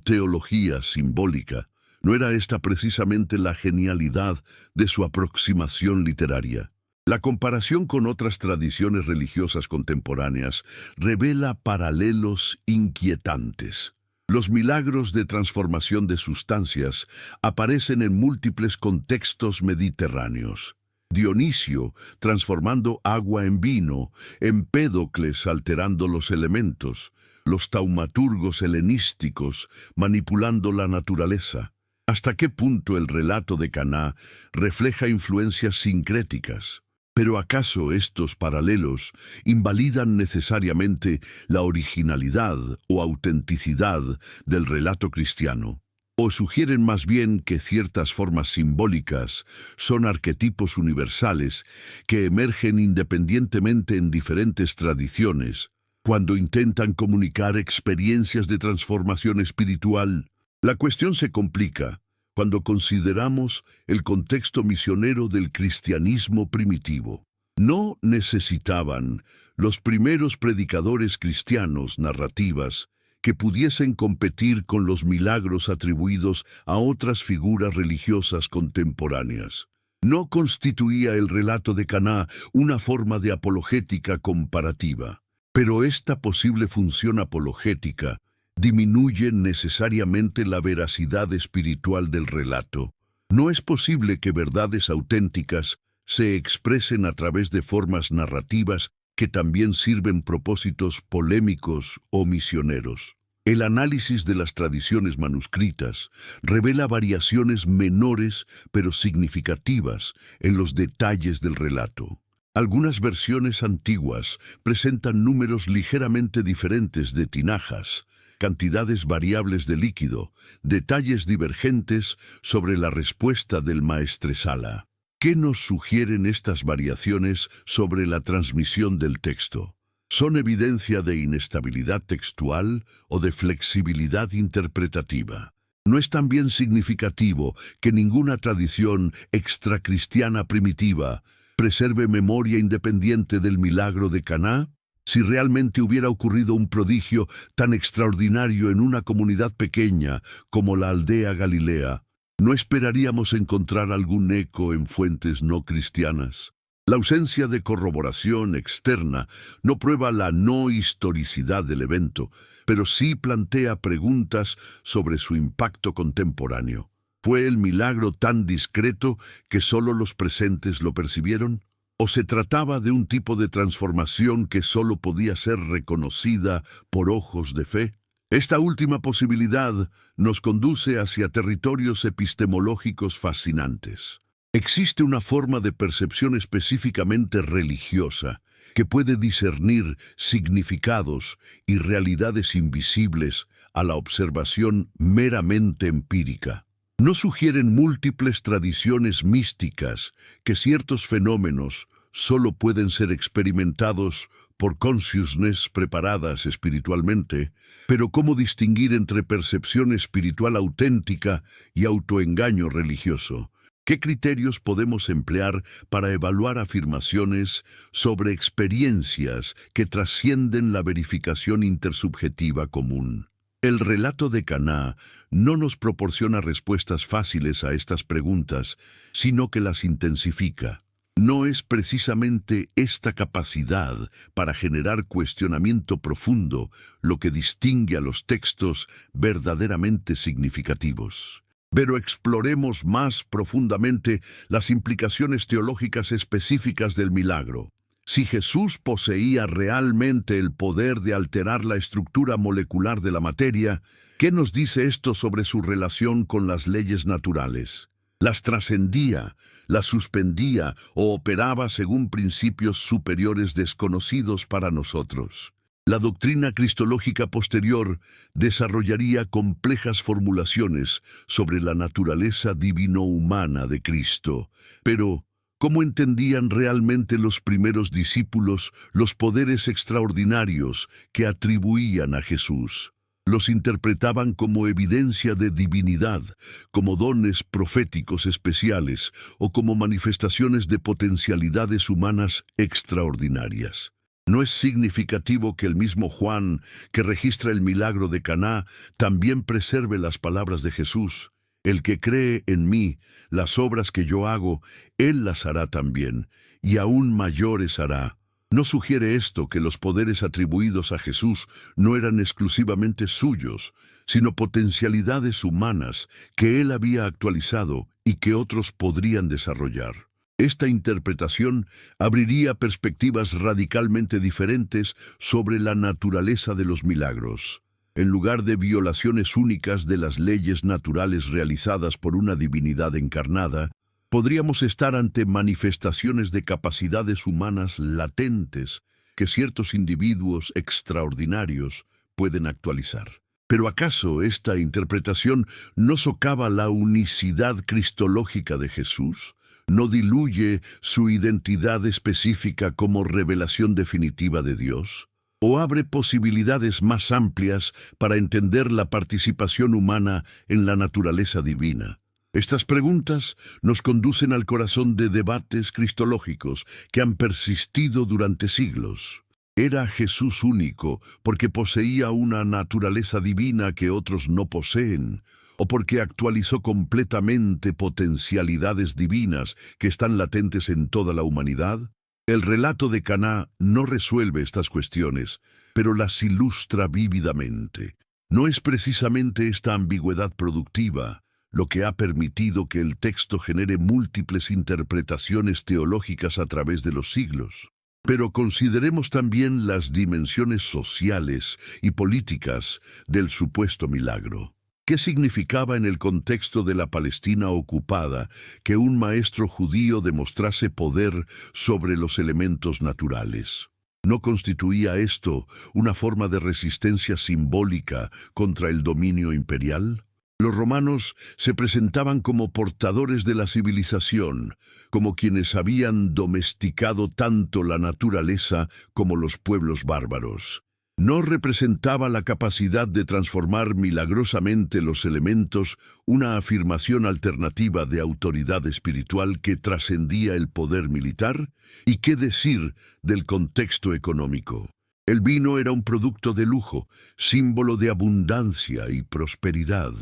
teología simbólica? ¿No era esta precisamente la genialidad de su aproximación literaria? La comparación con otras tradiciones religiosas contemporáneas revela paralelos inquietantes. Los milagros de transformación de sustancias aparecen en múltiples contextos mediterráneos. Dionisio transformando agua en vino, Empédocles alterando los elementos, los taumaturgos helenísticos manipulando la naturaleza. ¿Hasta qué punto el relato de Caná refleja influencias sincréticas? ¿Pero acaso estos paralelos invalidan necesariamente la originalidad o autenticidad del relato cristiano? ¿O sugieren más bien que ciertas formas simbólicas son arquetipos universales que emergen independientemente en diferentes tradiciones, cuando intentan comunicar experiencias de transformación espiritual? La cuestión se complica cuando consideramos el contexto misionero del cristianismo primitivo. No necesitaban los primeros predicadores cristianos narrativas que pudiesen competir con los milagros atribuidos a otras figuras religiosas contemporáneas. No constituía el relato de Caná una forma de apologética comparativa, pero esta posible función apologética disminuye necesariamente la veracidad espiritual del relato. No es posible que verdades auténticas se expresen a través de formas narrativas que también sirven propósitos polémicos o misioneros. El análisis de las tradiciones manuscritas revela variaciones menores pero significativas en los detalles del relato. Algunas versiones antiguas presentan números ligeramente diferentes de tinajas, cantidades variables de líquido, detalles divergentes sobre la respuesta del maestresala. ¿Qué nos sugieren estas variaciones sobre la transmisión del texto? ¿Son evidencia de inestabilidad textual o de flexibilidad interpretativa? ¿No es también significativo que ninguna tradición extracristiana primitiva preserve memoria independiente del milagro de Caná? Si realmente hubiera ocurrido un prodigio tan extraordinario en una comunidad pequeña como la aldea Galilea, ¿no esperaríamos encontrar algún eco en fuentes no cristianas? La ausencia de corroboración externa no prueba la no historicidad del evento, pero sí plantea preguntas sobre su impacto contemporáneo. ¿Fue el milagro tan discreto que solo los presentes lo percibieron? ¿O se trataba de un tipo de transformación que solo podía ser reconocida por ojos de fe? Esta última posibilidad nos conduce hacia territorios epistemológicos fascinantes. Existe una forma de percepción específicamente religiosa que puede discernir significados y realidades invisibles a la observación meramente empírica. ¿No sugieren múltiples tradiciones místicas que ciertos fenómenos solo pueden ser experimentados por consciousness preparadas espiritualmente? Pero ¿cómo distinguir entre percepción espiritual auténtica y autoengaño religioso? ¿Qué criterios podemos emplear para evaluar afirmaciones sobre experiencias que trascienden la verificación intersubjetiva común? El relato de Caná no nos proporciona respuestas fáciles a estas preguntas, sino que las intensifica. ¿No es precisamente esta capacidad para generar cuestionamiento profundo lo que distingue a los textos verdaderamente significativos? Pero exploremos más profundamente las implicaciones teológicas específicas del milagro. Si Jesús poseía realmente el poder de alterar la estructura molecular de la materia, ¿qué nos dice esto sobre su relación con las leyes naturales? ¿Las trascendía, las suspendía o operaba según principios superiores desconocidos para nosotros? La doctrina cristológica posterior desarrollaría complejas formulaciones sobre la naturaleza divino-humana de Cristo. Pero, ¿cómo entendían realmente los primeros discípulos los poderes extraordinarios que atribuían a Jesús? Los interpretaban como evidencia de divinidad, como dones proféticos especiales o como manifestaciones de potencialidades humanas extraordinarias. ¿No es significativo que el mismo Juan, que registra el milagro de Caná, también preserve las palabras de Jesús? El que cree en mí, las obras que yo hago, él las hará también, y aún mayores hará. ¿No sugiere esto que los poderes atribuidos a Jesús no eran exclusivamente suyos, sino potencialidades humanas que él había actualizado y que otros podrían desarrollar? Esta interpretación abriría perspectivas radicalmente diferentes sobre la naturaleza de los milagros. En lugar de violaciones únicas de las leyes naturales realizadas por una divinidad encarnada, podríamos estar ante manifestaciones de capacidades humanas latentes que ciertos individuos extraordinarios pueden actualizar. ¿Pero acaso esta interpretación no socava la unicidad cristológica de Jesús? ¿No diluye su identidad específica como revelación definitiva de Dios? ¿O abre posibilidades más amplias para entender la participación humana en la naturaleza divina? Estas preguntas nos conducen al corazón de debates cristológicos que han persistido durante siglos. ¿Era Jesús único porque poseía una naturaleza divina que otros no poseen? ¿O porque actualizó completamente potencialidades divinas que están latentes en toda la humanidad? El relato de Caná no resuelve estas cuestiones, pero las ilustra vívidamente. No es precisamente esta ambigüedad productiva lo que ha permitido que el texto genere múltiples interpretaciones teológicas a través de los siglos. Pero consideremos también las dimensiones sociales y políticas del supuesto milagro. ¿Qué significaba en el contexto de la Palestina ocupada que un maestro judío demostrase poder sobre los elementos naturales? ¿No constituía esto una forma de resistencia simbólica contra el dominio imperial? Los romanos se presentaban como portadores de la civilización, como quienes habían domesticado tanto la naturaleza como los pueblos bárbaros. No representaba la capacidad de transformar milagrosamente los elementos, una afirmación alternativa de autoridad espiritual que trascendía el poder militar. ¿Y qué decir del contexto económico? El vino era un producto de lujo, símbolo de abundancia y prosperidad.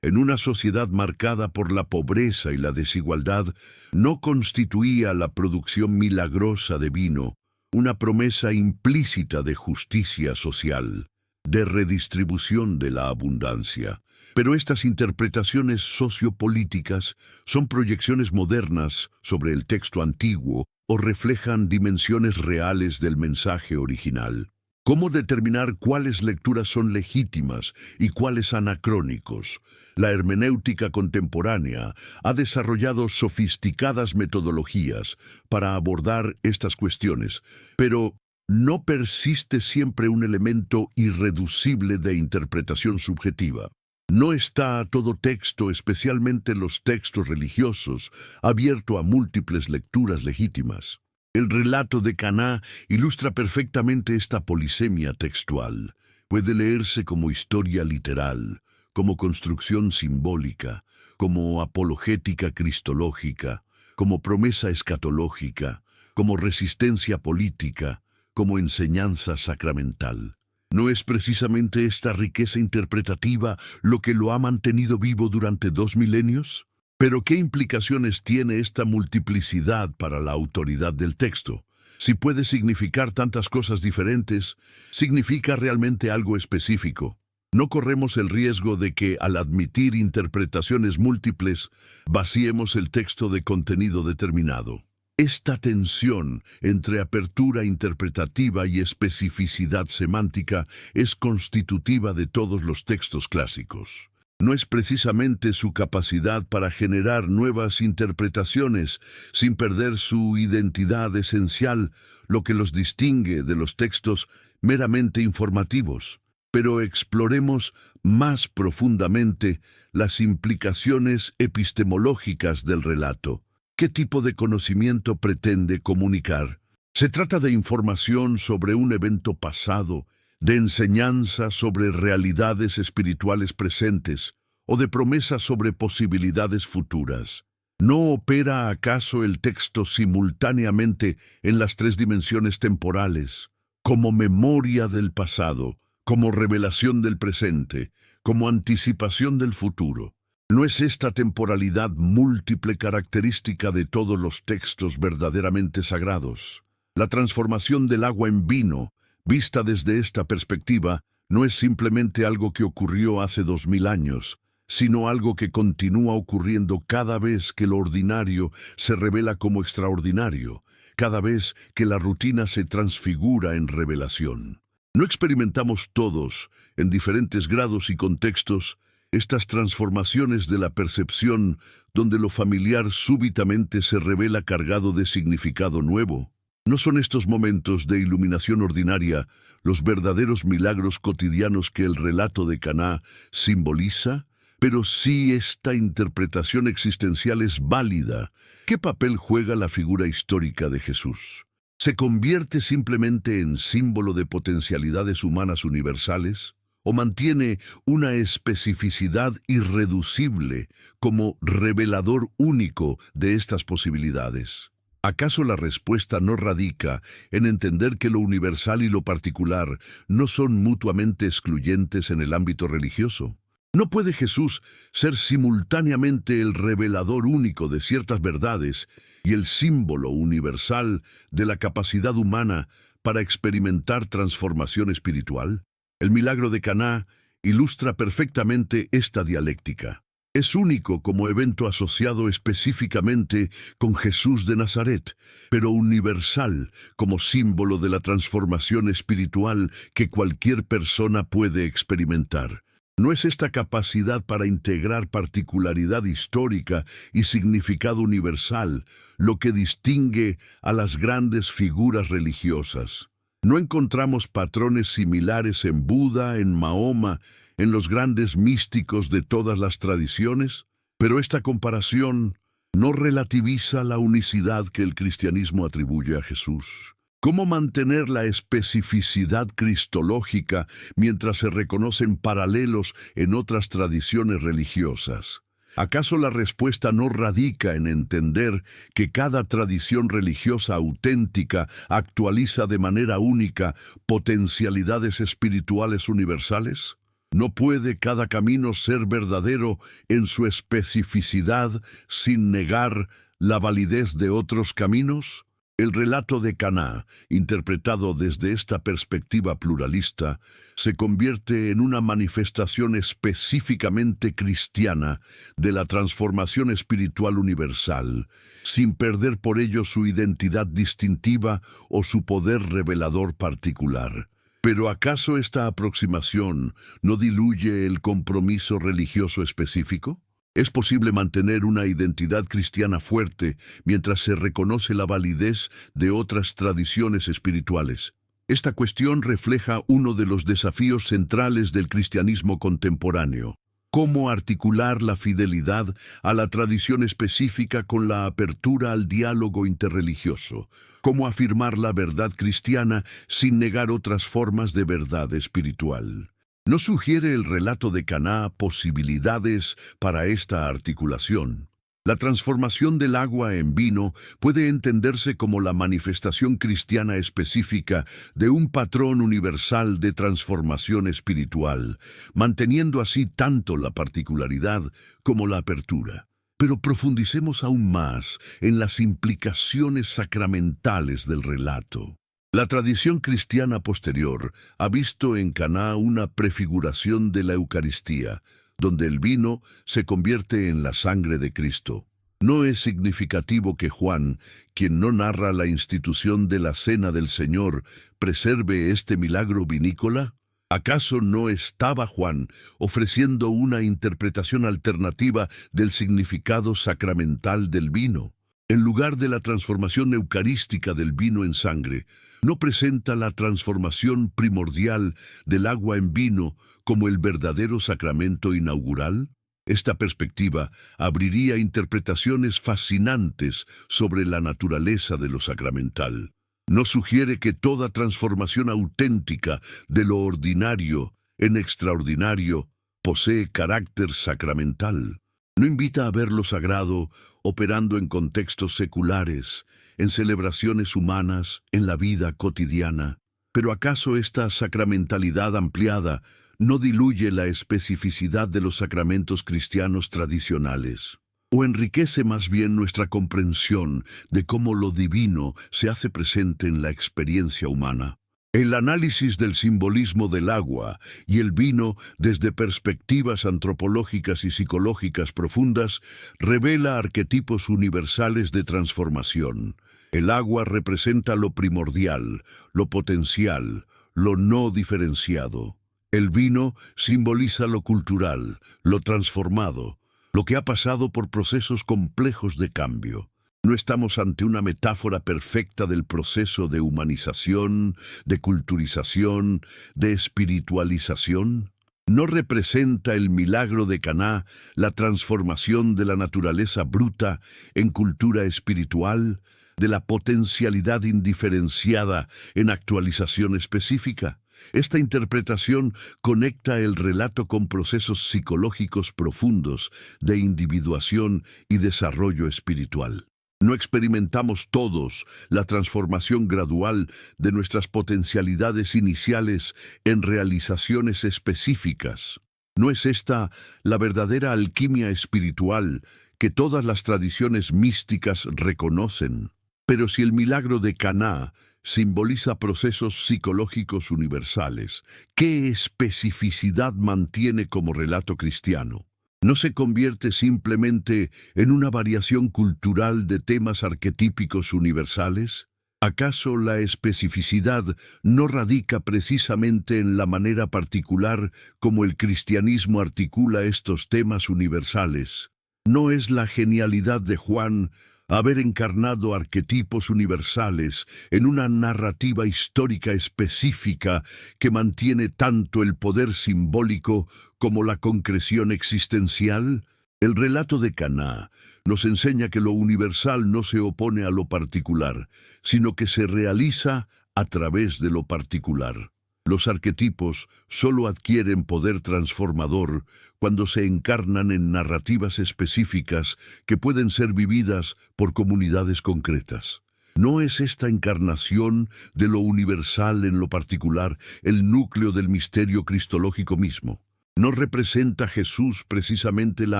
En una sociedad marcada por la pobreza y la desigualdad, no constituía la producción milagrosa de vino una promesa implícita de justicia social, de redistribución de la abundancia. Pero estas interpretaciones sociopolíticas son proyecciones modernas sobre el texto antiguo o reflejan dimensiones reales del mensaje original. ¿Cómo determinar cuáles lecturas son legítimas y cuáles anacrónicos? La hermenéutica contemporánea ha desarrollado sofisticadas metodologías para abordar estas cuestiones, pero no persiste siempre un elemento irreducible de interpretación subjetiva. No está todo texto, especialmente los textos religiosos, abierto a múltiples lecturas legítimas. El relato de Caná ilustra perfectamente esta polisemia textual. Puede leerse como historia literal, como construcción simbólica, como apologética cristológica, como promesa escatológica, como resistencia política, como enseñanza sacramental. ¿No es precisamente esta riqueza interpretativa lo que lo ha mantenido vivo durante 2 milenios? Pero ¿qué implicaciones tiene esta multiplicidad para la autoridad del texto? Si puede significar tantas cosas diferentes, ¿significa realmente algo específico? No corremos el riesgo de que, al admitir interpretaciones múltiples, vaciemos el texto de contenido determinado. Esta tensión entre apertura interpretativa y especificidad semántica es constitutiva de todos los textos clásicos. No es precisamente su capacidad para generar nuevas interpretaciones sin perder su identidad esencial lo que los distingue de los textos meramente informativos. Pero exploremos más profundamente las implicaciones epistemológicas del relato. ¿Qué tipo de conocimiento pretende comunicar? ¿Se trata de información sobre un evento pasado, de enseñanza sobre realidades espirituales presentes o de promesas sobre posibilidades futuras? ¿No opera acaso el texto simultáneamente en las 3 dimensiones temporales, como memoria del pasado, como revelación del presente, como anticipación del futuro? ¿No es esta temporalidad múltiple característica de todos los textos verdaderamente sagrados? La transformación del agua en vino, vista desde esta perspectiva, no es simplemente algo que ocurrió hace 2000 años, sino algo que continúa ocurriendo cada vez que lo ordinario se revela como extraordinario, cada vez que la rutina se transfigura en revelación. ¿No experimentamos todos, en diferentes grados y contextos, estas transformaciones de la percepción donde lo familiar súbitamente se revela cargado de significado nuevo? ¿No son estos momentos de iluminación ordinaria los verdaderos milagros cotidianos que el relato de Caná simboliza? Pero si esta interpretación existencial es válida, ¿qué papel juega la figura histórica de Jesús? ¿Se convierte simplemente en símbolo de potencialidades humanas universales? ¿O mantiene una especificidad irreducible como revelador único de estas posibilidades? ¿Acaso la respuesta no radica en entender que lo universal y lo particular no son mutuamente excluyentes en el ámbito religioso? ¿No puede Jesús ser simultáneamente el revelador único de ciertas verdades y el símbolo universal de la capacidad humana para experimentar transformación espiritual? El milagro de Caná ilustra perfectamente esta dialéctica. Es único como evento asociado específicamente con Jesús de Nazaret, pero universal como símbolo de la transformación espiritual que cualquier persona puede experimentar. ¿No es esta capacidad para integrar particularidad histórica y significado universal lo que distingue a las grandes figuras religiosas? ¿No encontramos patrones similares en Buda, en Mahoma, en los grandes místicos de todas las tradiciones? Pero esta comparación no relativiza la unicidad que el cristianismo atribuye a Jesús. ¿Cómo mantener la especificidad cristológica mientras se reconocen paralelos en otras tradiciones religiosas? ¿Acaso la respuesta no radica en entender que cada tradición religiosa auténtica actualiza de manera única potencialidades espirituales universales? ¿No puede cada camino ser verdadero en su especificidad sin negar la validez de otros caminos? El relato de Caná, interpretado desde esta perspectiva pluralista, se convierte en una manifestación específicamente cristiana de la transformación espiritual universal, sin perder por ello su identidad distintiva o su poder revelador particular. Pero ¿acaso esta aproximación no diluye el compromiso religioso específico? ¿Es posible mantener una identidad cristiana fuerte mientras se reconoce la validez de otras tradiciones espirituales? Esta cuestión refleja uno de los desafíos centrales del cristianismo contemporáneo. ¿Cómo articular la fidelidad a la tradición específica con la apertura al diálogo interreligioso? ¿Cómo afirmar la verdad cristiana sin negar otras formas de verdad espiritual? ¿No sugiere el relato de Caná posibilidades para esta articulación? La transformación del agua en vino puede entenderse como la manifestación cristiana específica de un patrón universal de transformación espiritual, manteniendo así tanto la particularidad como la apertura. Pero profundicemos aún más en las implicaciones sacramentales del relato. La tradición cristiana posterior ha visto en Caná una prefiguración de la Eucaristía, donde el vino se convierte en la sangre de Cristo. ¿No es significativo que Juan, quien no narra la institución de la Cena del Señor, preserve este milagro vinícola? ¿Acaso no estaba Juan ofreciendo una interpretación alternativa del significado sacramental del vino? En lugar de la transformación eucarística del vino en sangre, ¿no presenta la transformación primordial del agua en vino como el verdadero sacramento inaugural? Esta perspectiva abriría interpretaciones fascinantes sobre la naturaleza de lo sacramental. ¿No sugiere que toda transformación auténtica de lo ordinario en extraordinario posee carácter sacramental? ¿No invita a ver lo sagrado operando en contextos seculares, en celebraciones humanas, en la vida cotidiana? ¿Pero acaso esta sacramentalidad ampliada no diluye la especificidad de los sacramentos cristianos tradicionales? ¿O enriquece más bien nuestra comprensión de cómo lo divino se hace presente en la experiencia humana? El análisis del simbolismo del agua y el vino desde perspectivas antropológicas y psicológicas profundas revela arquetipos universales de transformación. El agua representa lo primordial, lo potencial, lo no diferenciado. El vino simboliza lo cultural, lo transformado, lo que ha pasado por procesos complejos de cambio. ¿No estamos ante una metáfora perfecta del proceso de humanización, de culturización, de espiritualización? ¿No representa el milagro de Caná la transformación de la naturaleza bruta en cultura espiritual, de la potencialidad indiferenciada en actualización específica? Esta interpretación conecta el relato con procesos psicológicos profundos de individuación y desarrollo espiritual. ¿No experimentamos todos la transformación gradual de nuestras potencialidades iniciales en realizaciones específicas? ¿No es esta la verdadera alquimia espiritual que todas las tradiciones místicas reconocen? Pero si el milagro de Caná simboliza procesos psicológicos universales, ¿qué especificidad mantiene como relato cristiano? ¿No se convierte simplemente en una variación cultural de temas arquetípicos universales? ¿Acaso la especificidad no radica precisamente en la manera particular como el cristianismo articula estos temas universales? ¿No es la genialidad de Juan haber encarnado arquetipos universales en una narrativa histórica específica que mantiene tanto el poder simbólico como la concreción existencial? El relato de Caná nos enseña que lo universal no se opone a lo particular, sino que se realiza a través de lo particular. Los arquetipos solo adquieren poder transformador cuando se encarnan en narrativas específicas que pueden ser vividas por comunidades concretas. ¿No es esta encarnación de lo universal en lo particular el núcleo del misterio cristológico mismo? ¿No representa Jesús precisamente la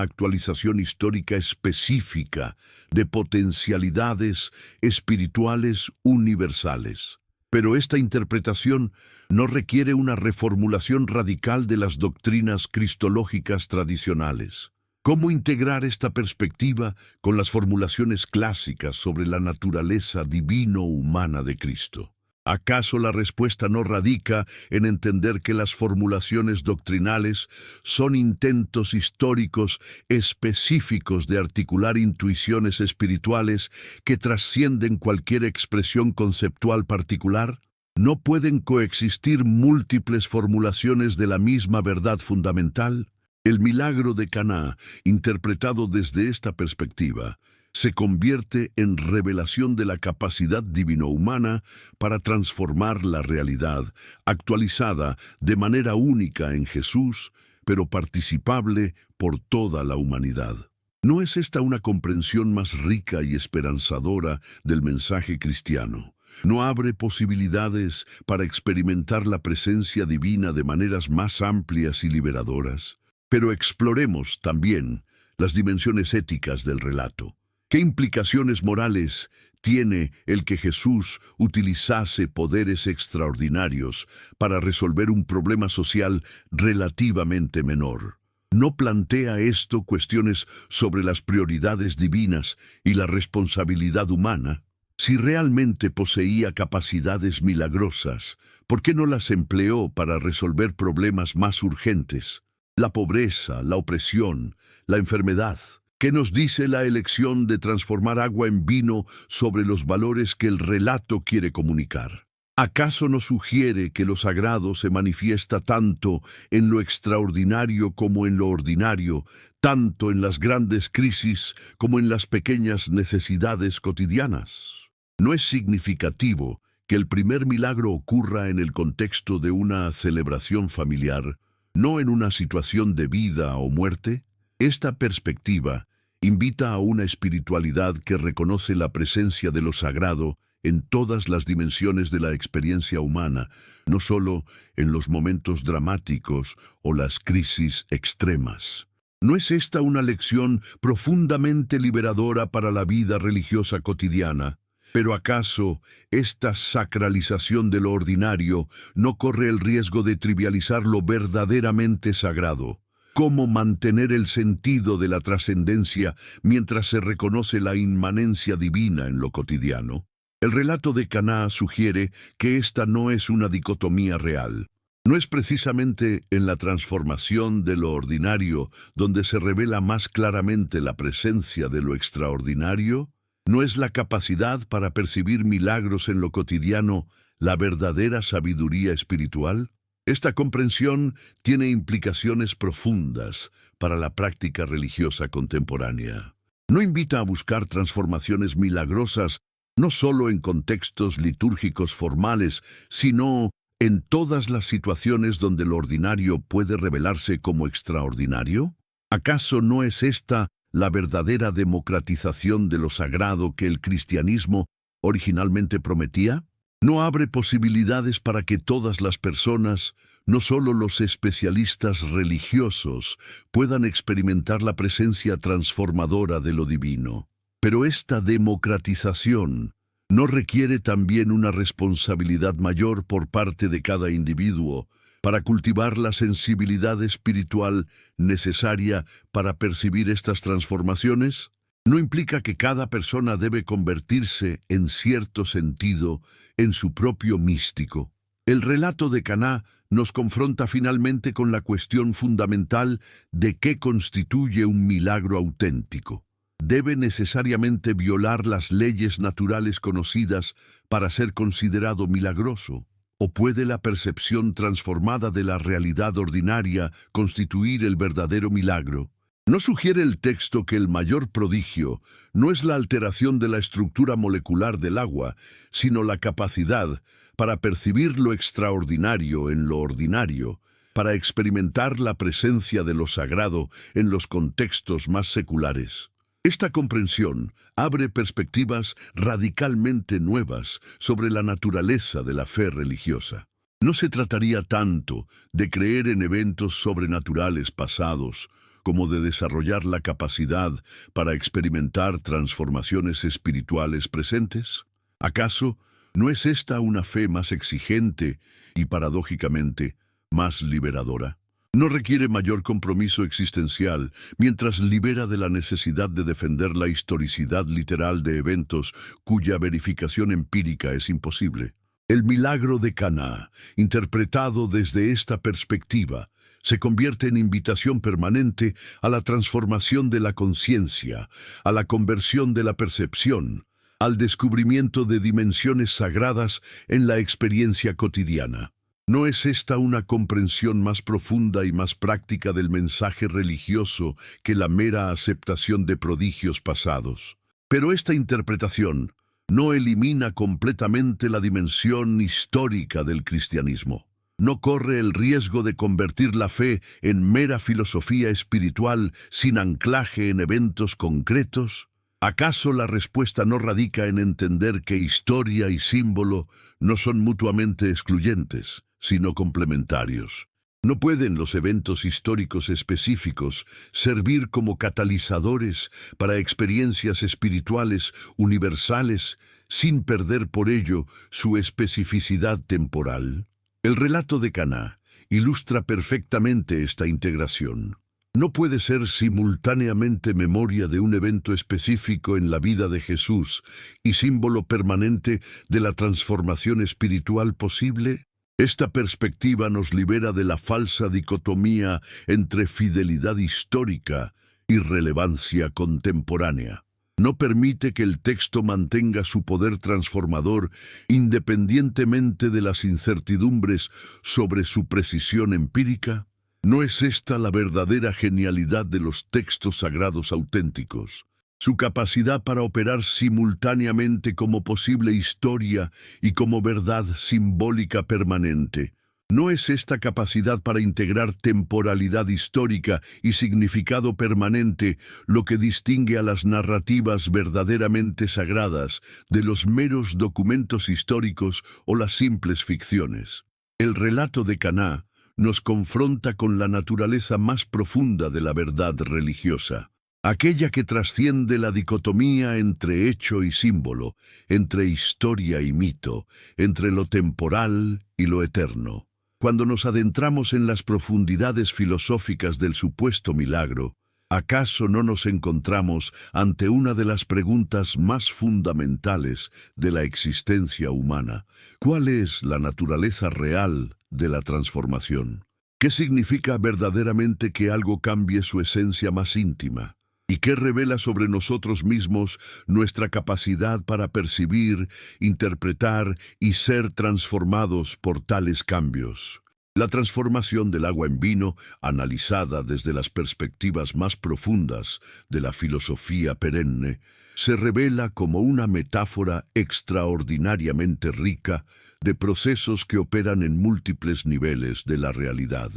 actualización histórica específica de potencialidades espirituales universales? Pero esta interpretación no requiere una reformulación radical de las doctrinas cristológicas tradicionales. ¿Cómo integrar esta perspectiva con las formulaciones clásicas sobre la naturaleza divino-humana de Cristo? ¿Acaso la respuesta no radica en entender que las formulaciones doctrinales son intentos históricos específicos de articular intuiciones espirituales que trascienden cualquier expresión conceptual particular? ¿No pueden coexistir múltiples formulaciones de la misma verdad fundamental? El milagro de Caná, interpretado desde esta perspectiva, se convierte en revelación de la capacidad divino-humana para transformar la realidad, actualizada de manera única en Jesús, pero participable por toda la humanidad. ¿No es esta una comprensión más rica y esperanzadora del mensaje cristiano? ¿No abre posibilidades para experimentar la presencia divina de maneras más amplias y liberadoras? Pero exploremos también las dimensiones éticas del relato. ¿Qué implicaciones morales tiene el que Jesús utilizase poderes extraordinarios para resolver un problema social relativamente menor? ¿No plantea esto cuestiones sobre las prioridades divinas y la responsabilidad humana? Si realmente poseía capacidades milagrosas, ¿por qué no las empleó para resolver problemas más urgentes? La pobreza, la opresión, la enfermedad. ¿Qué nos dice la elección de transformar agua en vino sobre los valores que el relato quiere comunicar? ¿Acaso nos sugiere que lo sagrado se manifiesta tanto en lo extraordinario como en lo ordinario, tanto en las grandes crisis como en las pequeñas necesidades cotidianas? ¿No es significativo que el primer milagro ocurra en el contexto de una celebración familiar, no en una situación de vida o muerte? Esta perspectiva invita a una espiritualidad que reconoce la presencia de lo sagrado en todas las dimensiones de la experiencia humana, no solo en los momentos dramáticos o las crisis extremas. ¿No es esta una lección profundamente liberadora para la vida religiosa cotidiana? ¿Pero acaso esta sacralización de lo ordinario no corre el riesgo de trivializar lo verdaderamente sagrado? ¿Cómo mantener el sentido de la trascendencia mientras se reconoce la inmanencia divina en lo cotidiano? El relato de Caná sugiere que esta no es una dicotomía real. ¿No es precisamente en la transformación de lo ordinario donde se revela más claramente la presencia de lo extraordinario? ¿No es la capacidad para percibir milagros en lo cotidiano la verdadera sabiduría espiritual? Esta comprensión tiene implicaciones profundas para la práctica religiosa contemporánea. No invita a buscar transformaciones milagrosas no solo en contextos litúrgicos formales, sino en todas las situaciones donde lo ordinario puede revelarse como extraordinario. ¿Acaso no es esta la verdadera democratización de lo sagrado que el cristianismo originalmente prometía? ¿No abre posibilidades para que todas las personas, no solo los especialistas religiosos, puedan experimentar la presencia transformadora de lo divino? Pero esta democratización no requiere también una responsabilidad mayor por parte de cada individuo para cultivar la sensibilidad espiritual necesaria para percibir estas transformaciones? ¿No implica que cada persona debe convertirse, en cierto sentido, en su propio místico? El relato de Caná nos confronta finalmente con la cuestión fundamental de qué constituye un milagro auténtico. ¿Debe necesariamente violar las leyes naturales conocidas para ser considerado milagroso? ¿O puede la percepción transformada de la realidad ordinaria constituir el verdadero milagro? ¿No sugiere el texto que el mayor prodigio no es la alteración de la estructura molecular del agua, sino la capacidad para percibir lo extraordinario en lo ordinario, para experimentar la presencia de lo sagrado en los contextos más seculares? Esta comprensión abre perspectivas radicalmente nuevas sobre la naturaleza de la fe religiosa. No se trataría tanto de creer en eventos sobrenaturales pasados, como de desarrollar la capacidad para experimentar transformaciones espirituales presentes. ¿Acaso no es esta una fe más exigente y, paradójicamente, más liberadora? No requiere mayor compromiso existencial, mientras libera de la necesidad de defender la historicidad literal de eventos cuya verificación empírica es imposible. El milagro de Caná, interpretado desde esta perspectiva, se convierte en invitación permanente a la transformación de la conciencia, a la conversión de la percepción, al descubrimiento de dimensiones sagradas en la experiencia cotidiana. ¿No es esta una comprensión más profunda y más práctica del mensaje religioso que la mera aceptación de prodigios pasados? Pero esta interpretación no elimina completamente la dimensión histórica del cristianismo. ¿No corre el riesgo de convertir la fe en mera filosofía espiritual sin anclaje en eventos concretos? ¿Acaso la respuesta no radica en entender que historia y símbolo no son mutuamente excluyentes, sino complementarios? ¿No pueden los eventos históricos específicos servir como catalizadores para experiencias espirituales universales sin perder por ello su especificidad temporal? El relato de Caná ilustra perfectamente esta integración. No puede ser simultáneamente memoria de un evento específico en la vida de Jesús y símbolo permanente de la transformación espiritual posible. Esta perspectiva nos libera de la falsa dicotomía entre fidelidad histórica y relevancia contemporánea. No permite que el texto mantenga su poder transformador independientemente de las incertidumbres sobre su precisión empírica. ¿No es esta la verdadera genialidad de los textos sagrados auténticos? Su capacidad para operar simultáneamente como posible historia y como verdad simbólica permanente. ¿No es esta capacidad para integrar temporalidad histórica y significado permanente lo que distingue a las narrativas verdaderamente sagradas de los meros documentos históricos o las simples ficciones? El relato de Caná nos confronta con la naturaleza más profunda de la verdad religiosa, aquella que trasciende la dicotomía entre hecho y símbolo, entre historia y mito, entre lo temporal y lo eterno. Cuando nos adentramos en las profundidades filosóficas del supuesto milagro, ¿acaso no nos encontramos ante una de las preguntas más fundamentales de la existencia humana? ¿Cuál es la naturaleza real de la transformación? ¿Qué significa verdaderamente que algo cambie su esencia más íntima? ¿Y qué revela sobre nosotros mismos nuestra capacidad para percibir, interpretar y ser transformados por tales cambios? La transformación del agua en vino, analizada desde las perspectivas más profundas de la filosofía perenne, se revela como una metáfora extraordinariamente rica de procesos que operan en múltiples niveles de la realidad.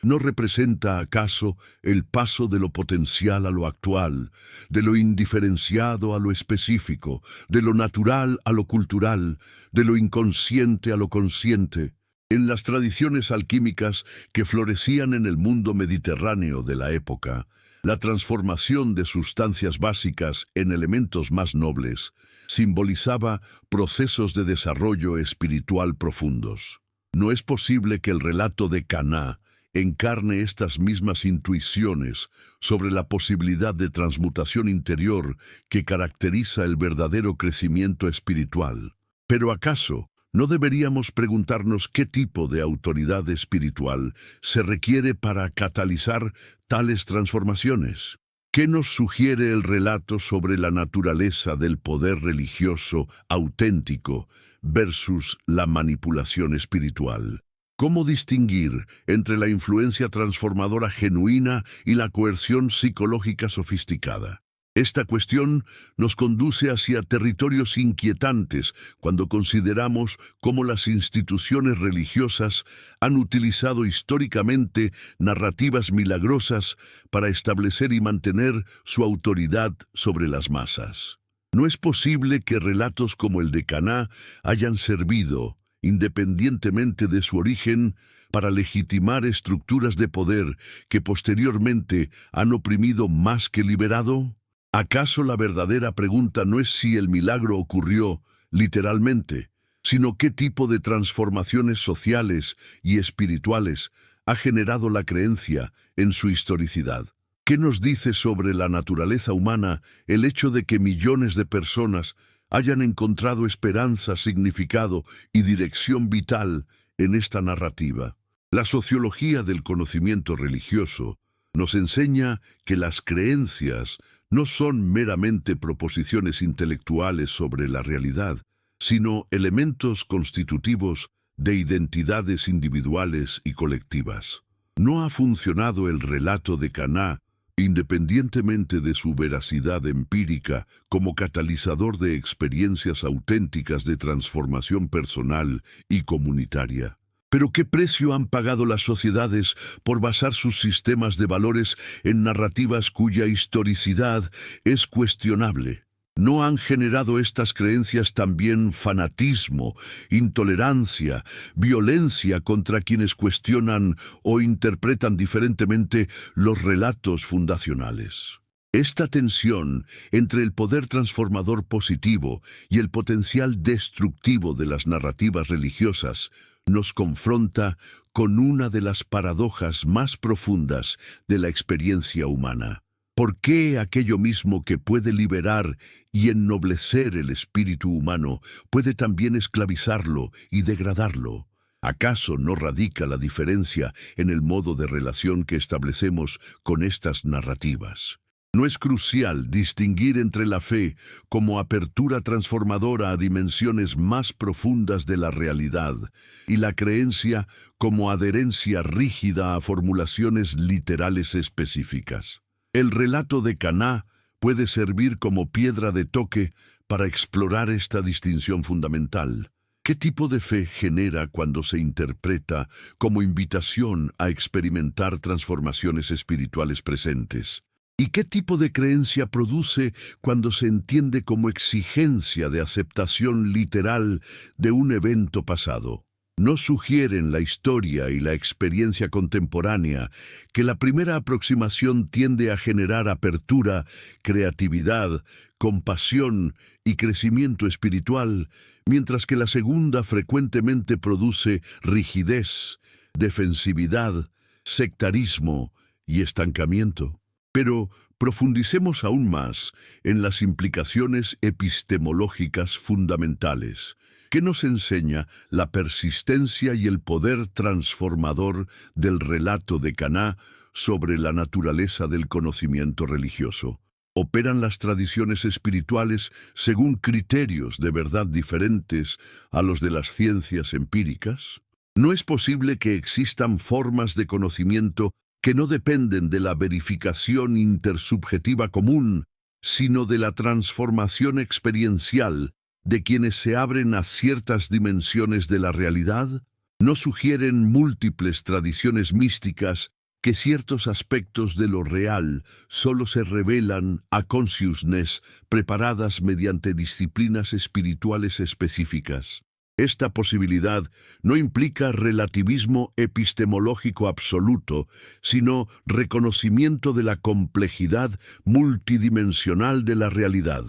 ¿No representa acaso el paso de lo potencial a lo actual, de lo indiferenciado a lo específico, de lo natural a lo cultural, de lo inconsciente a lo consciente? En las tradiciones alquímicas que florecían en el mundo mediterráneo de la época, la transformación de sustancias básicas en elementos más nobles simbolizaba procesos de desarrollo espiritual profundos. ¿No es posible que el relato de Caná encarne estas mismas intuiciones sobre la posibilidad de transmutación interior que caracteriza el verdadero crecimiento espiritual? Pero ¿acaso no deberíamos preguntarnos qué tipo de autoridad espiritual se requiere para catalizar tales transformaciones? ¿Qué nos sugiere el relato sobre la naturaleza del poder religioso auténtico versus la manipulación espiritual? ¿Cómo distinguir entre la influencia transformadora genuina y la coerción psicológica sofisticada? Esta cuestión nos conduce hacia territorios inquietantes cuando consideramos cómo las instituciones religiosas han utilizado históricamente narrativas milagrosas para establecer y mantener su autoridad sobre las masas. No es posible que relatos como el de Caná hayan servido, independientemente de su origen, para legitimar estructuras de poder que posteriormente han oprimido más que liberado. ¿Acaso la verdadera pregunta no es si el milagro ocurrió literalmente, sino qué tipo de transformaciones sociales y espirituales ha generado la creencia en su historicidad? ¿Qué nos dice sobre la naturaleza humana el hecho de que millones de personas hayan encontrado esperanza, significado y dirección vital en esta narrativa? La sociología del conocimiento religioso nos enseña que las creencias no son meramente proposiciones intelectuales sobre la realidad, sino elementos constitutivos de identidades individuales y colectivas. No ha funcionado el relato de Caná, independientemente de su veracidad empírica, como catalizador de experiencias auténticas de transformación personal y comunitaria. Pero ¿qué precio han pagado las sociedades por basar sus sistemas de valores en narrativas cuya historicidad es cuestionable? ¿No han generado estas creencias también fanatismo, intolerancia, violencia contra quienes cuestionan o interpretan diferentemente los relatos fundacionales? Esta tensión entre el poder transformador positivo y el potencial destructivo de las narrativas religiosas nos confronta con una de las paradojas más profundas de la experiencia humana. ¿Por qué aquello mismo que puede liberar y ennoblecer el espíritu humano puede también esclavizarlo y degradarlo? ¿Acaso no radica la diferencia en el modo de relación que establecemos con estas narrativas? ¿No es crucial distinguir entre la fe como apertura transformadora a dimensiones más profundas de la realidad y la creencia como adherencia rígida a formulaciones literales específicas? El relato de Caná puede servir como piedra de toque para explorar esta distinción fundamental. ¿Qué tipo de fe genera cuando se interpreta como invitación a experimentar transformaciones espirituales presentes? ¿Y qué tipo de creencia produce cuando se entiende como exigencia de aceptación literal de un evento pasado? ¿No sugieren la historia y la experiencia contemporánea que la primera aproximación tiende a generar apertura, creatividad, compasión y crecimiento espiritual, mientras que la segunda frecuentemente produce rigidez, defensividad, sectarismo y estancamiento? Pero profundicemos aún más en las implicaciones epistemológicas fundamentales. ¿Qué nos enseña la persistencia y el poder transformador del relato de Caná sobre la naturaleza del conocimiento religioso? ¿Operan las tradiciones espirituales según criterios de verdad diferentes a los de las ciencias empíricas? ¿No es posible que existan formas de conocimiento que no dependen de la verificación intersubjetiva común, sino de la transformación experiencial de quienes se abren a ciertas dimensiones de la realidad? ¿No sugieren múltiples tradiciones místicas que ciertos aspectos de lo real solo se revelan a consciousness preparadas mediante disciplinas espirituales específicas? Esta posibilidad no implica relativismo epistemológico absoluto, sino reconocimiento de la complejidad multidimensional de la realidad.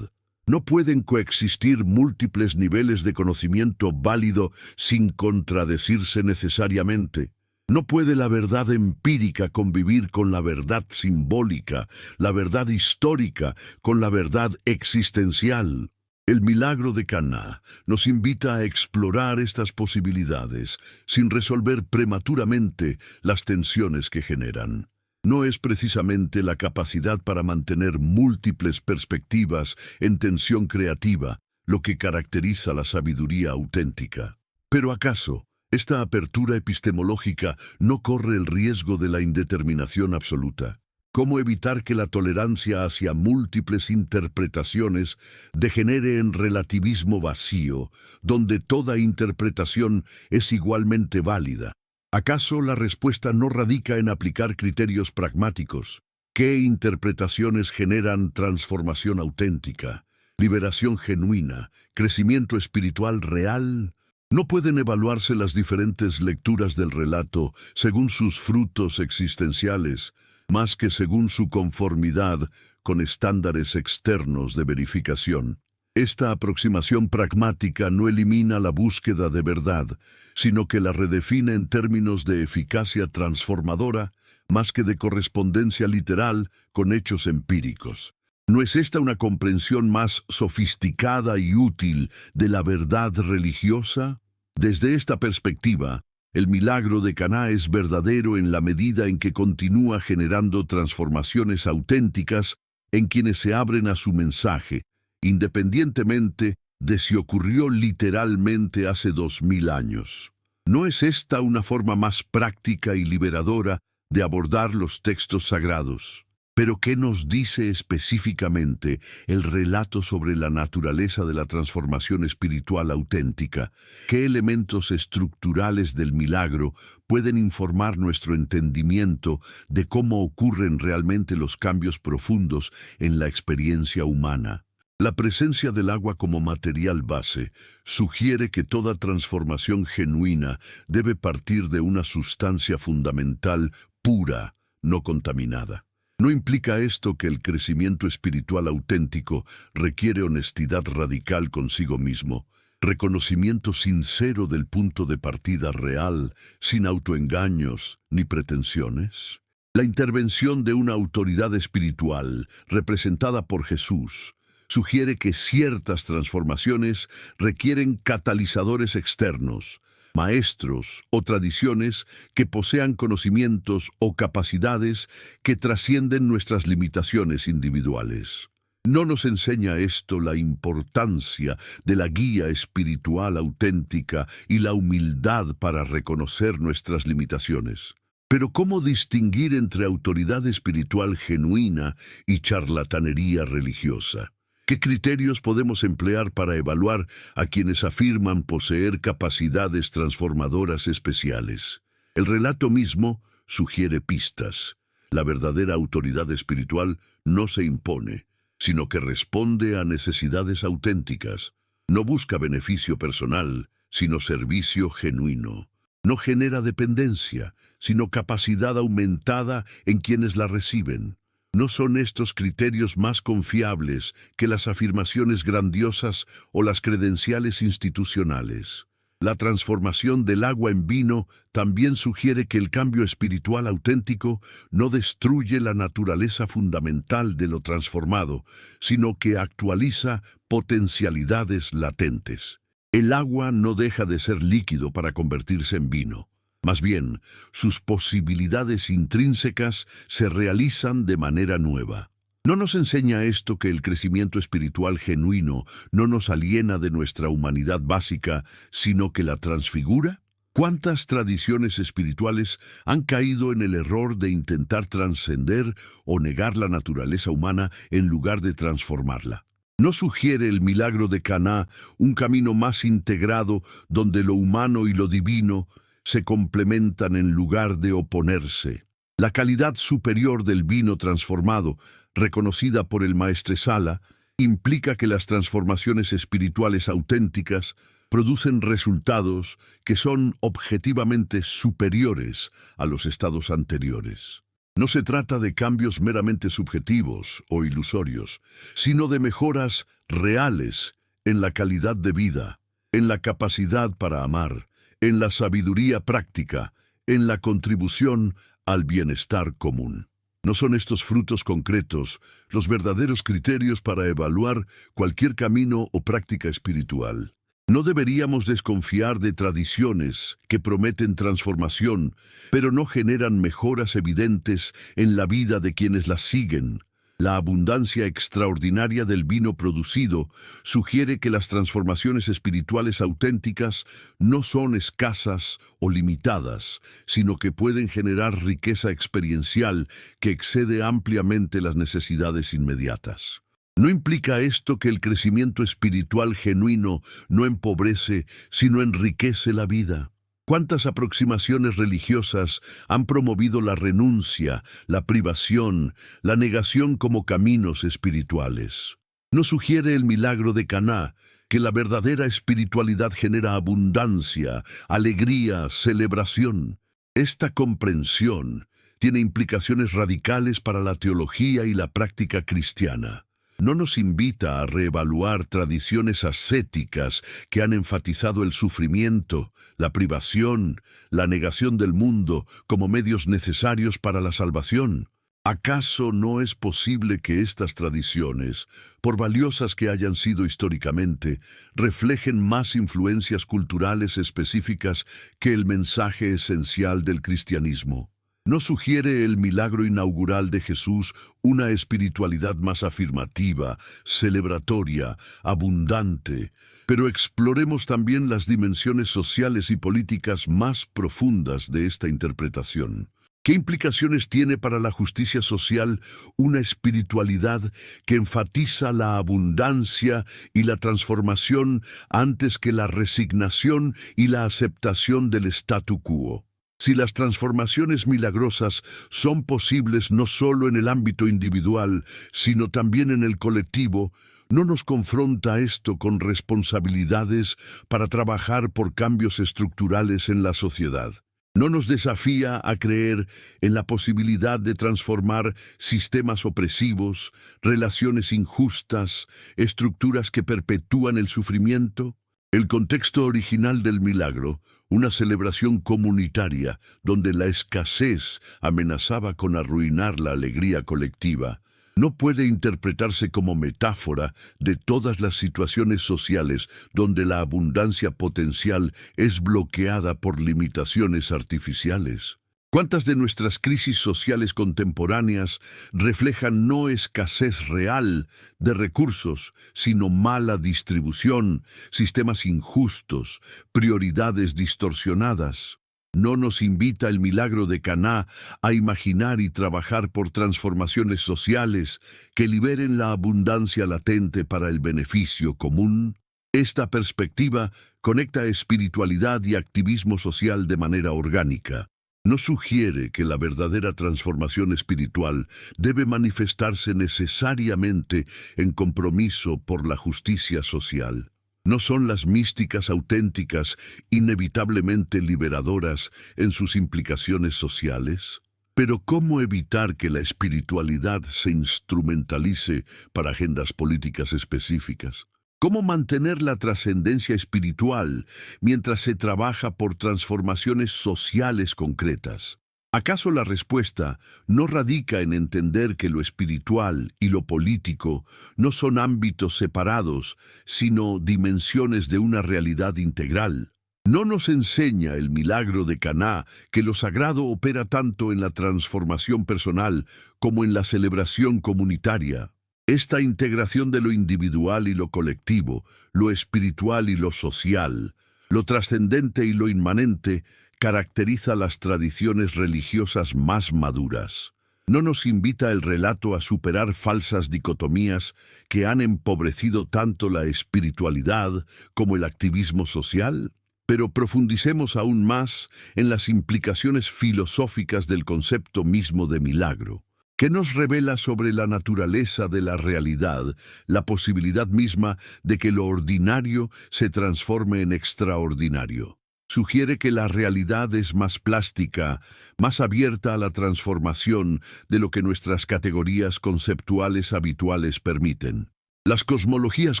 No pueden coexistir múltiples niveles de conocimiento válido sin contradecirse necesariamente. No puede la verdad empírica convivir con la verdad simbólica, la verdad histórica con la verdad existencial. El milagro de Caná nos invita a explorar estas posibilidades sin resolver prematuramente las tensiones que generan. No es precisamente la capacidad para mantener múltiples perspectivas en tensión creativa lo que caracteriza la sabiduría auténtica. Pero ¿acaso Esta apertura epistemológica no corre el riesgo de la indeterminación absoluta. ¿Cómo evitar que la tolerancia hacia múltiples interpretaciones degenere en relativismo vacío, donde toda interpretación es igualmente válida? ¿Acaso la respuesta no radica en aplicar criterios pragmáticos? ¿Qué interpretaciones generan transformación auténtica, liberación genuina, crecimiento espiritual real? No pueden evaluarse las diferentes lecturas del relato según sus frutos existenciales, más que según su conformidad con estándares externos de verificación. Esta aproximación pragmática no elimina la búsqueda de verdad, sino que la redefine en términos de eficacia transformadora, más que de correspondencia literal con hechos empíricos. ¿No es esta una comprensión más sofisticada y útil de la verdad religiosa? Desde esta perspectiva, el milagro de Caná es verdadero en la medida en que continúa generando transformaciones auténticas en quienes se abren a su mensaje, independientemente de si ocurrió literalmente hace 2000 años. ¿No es esta una forma más práctica y liberadora de abordar los textos sagrados? Pero ¿qué nos dice específicamente el relato sobre la naturaleza de la transformación espiritual auténtica? ¿Qué elementos estructurales del milagro pueden informar nuestro entendimiento de cómo ocurren realmente los cambios profundos en la experiencia humana? La presencia del agua como material base sugiere que toda transformación genuina debe partir de una sustancia fundamental pura, no contaminada. ¿No implica esto que el crecimiento espiritual auténtico requiere honestidad radical consigo mismo, reconocimiento sincero del punto de partida real, sin autoengaños ni pretensiones? La intervención de una autoridad espiritual, representada por Jesús, sugiere que ciertas transformaciones requieren catalizadores externos, maestros o tradiciones que posean conocimientos o capacidades que trascienden nuestras limitaciones individuales. ¿No nos enseña esto la importancia de la guía espiritual auténtica y la humildad para reconocer nuestras limitaciones? Pero ¿cómo distinguir entre autoridad espiritual genuina y charlatanería religiosa? ¿Qué criterios podemos emplear para evaluar a quienes afirman poseer capacidades transformadoras especiales? El relato mismo sugiere pistas. La verdadera autoridad espiritual no se impone, sino que responde a necesidades auténticas. No busca beneficio personal, sino servicio genuino. No genera dependencia, sino capacidad aumentada en quienes la reciben. ¿No son estos criterios más confiables que las afirmaciones grandiosas o las credenciales institucionales? La transformación del agua en vino también sugiere que el cambio espiritual auténtico no destruye la naturaleza fundamental de lo transformado, sino que actualiza potencialidades latentes. El agua no deja de ser líquido para convertirse en vino. Más bien, sus posibilidades intrínsecas se realizan de manera nueva. ¿No nos enseña esto que el crecimiento espiritual genuino no nos aliena de nuestra humanidad básica, sino que la transfigura? ¿Cuántas tradiciones espirituales han caído en el error de intentar trascender o negar la naturaleza humana en lugar de transformarla? ¿No sugiere el milagro de Caná un camino más integrado donde lo humano y lo divino se complementan en lugar de oponerse? La calidad superior del vino transformado, reconocida por el maestresala, implica que las transformaciones espirituales auténticas producen resultados que son objetivamente superiores a los estados anteriores. No se trata de cambios meramente subjetivos o ilusorios, sino de mejoras reales en la calidad de vida, en la capacidad para amar, en la sabiduría práctica, en la contribución al bienestar común. ¿No son estos frutos concretos los verdaderos criterios para evaluar cualquier camino o práctica espiritual? No deberíamos desconfiar de tradiciones que prometen transformación, pero no generan mejoras evidentes en la vida de quienes las siguen. La abundancia extraordinaria del vino producido sugiere que las transformaciones espirituales auténticas no son escasas o limitadas, sino que pueden generar riqueza experiencial que excede ampliamente las necesidades inmediatas. ¿No implica esto que el crecimiento espiritual genuino no empobrece, sino enriquece la vida? ¿Cuántas aproximaciones religiosas han promovido la renuncia, la privación, la negación como caminos espirituales? ¿No sugiere el milagro de Caná que la verdadera espiritualidad genera abundancia, alegría, celebración? Esta comprensión tiene implicaciones radicales para la teología y la práctica cristiana. No nos invita a reevaluar tradiciones ascéticas que han enfatizado el sufrimiento, la privación, la negación del mundo como medios necesarios para la salvación. ¿Acaso no es posible que estas tradiciones, por valiosas que hayan sido históricamente, reflejen más influencias culturales específicas que el mensaje esencial del cristianismo? ¿No sugiere el milagro inaugural de Jesús una espiritualidad más afirmativa, celebratoria, abundante? Pero exploremos también las dimensiones sociales y políticas más profundas de esta interpretación. ¿Qué implicaciones tiene para la justicia social una espiritualidad que enfatiza la abundancia y la transformación antes que la resignación y la aceptación del statu quo? Si las transformaciones milagrosas son posibles no solo en el ámbito individual, sino también en el colectivo, ¿no nos confronta esto con responsabilidades para trabajar por cambios estructurales en la sociedad? ¿No nos desafía a creer en la posibilidad de transformar sistemas opresivos, relaciones injustas, estructuras que perpetúan el sufrimiento? El contexto original del milagro, una celebración comunitaria donde la escasez amenazaba con arruinar la alegría colectiva, no puede interpretarse como metáfora de todas las situaciones sociales donde la abundancia potencial es bloqueada por limitaciones artificiales. ¿Cuántas de nuestras crisis sociales contemporáneas reflejan no escasez real de recursos, sino mala distribución, sistemas injustos, prioridades distorsionadas? ¿No nos invita el milagro de Caná a imaginar y trabajar por transformaciones sociales que liberen la abundancia latente para el beneficio común? Esta perspectiva conecta espiritualidad y activismo social de manera orgánica. No sugiere que la verdadera transformación espiritual debe manifestarse necesariamente en compromiso por la justicia social. ¿No son las místicas auténticas inevitablemente liberadoras en sus implicaciones sociales? Pero ¿cómo evitar que la espiritualidad se instrumentalice para agendas políticas específicas? ¿Cómo mantener la trascendencia espiritual mientras se trabaja por transformaciones sociales concretas? ¿Acaso la respuesta no radica en entender que lo espiritual y lo político no son ámbitos separados, sino dimensiones de una realidad integral? ¿No nos enseña el milagro de Caná que lo sagrado opera tanto en la transformación personal como en la celebración comunitaria? Esta integración de lo individual y lo colectivo, lo espiritual y lo social, lo trascendente y lo inmanente, caracteriza las tradiciones religiosas más maduras. ¿No nos invita el relato a superar falsas dicotomías que han empobrecido tanto la espiritualidad como el activismo social? Pero profundicemos aún más en las implicaciones filosóficas del concepto mismo de milagro. ¿Qué nos revela sobre la naturaleza de la realidad, la posibilidad misma de que lo ordinario se transforme en extraordinario? Sugiere que la realidad es más plástica, más abierta a la transformación de lo que nuestras categorías conceptuales habituales permiten. Las cosmologías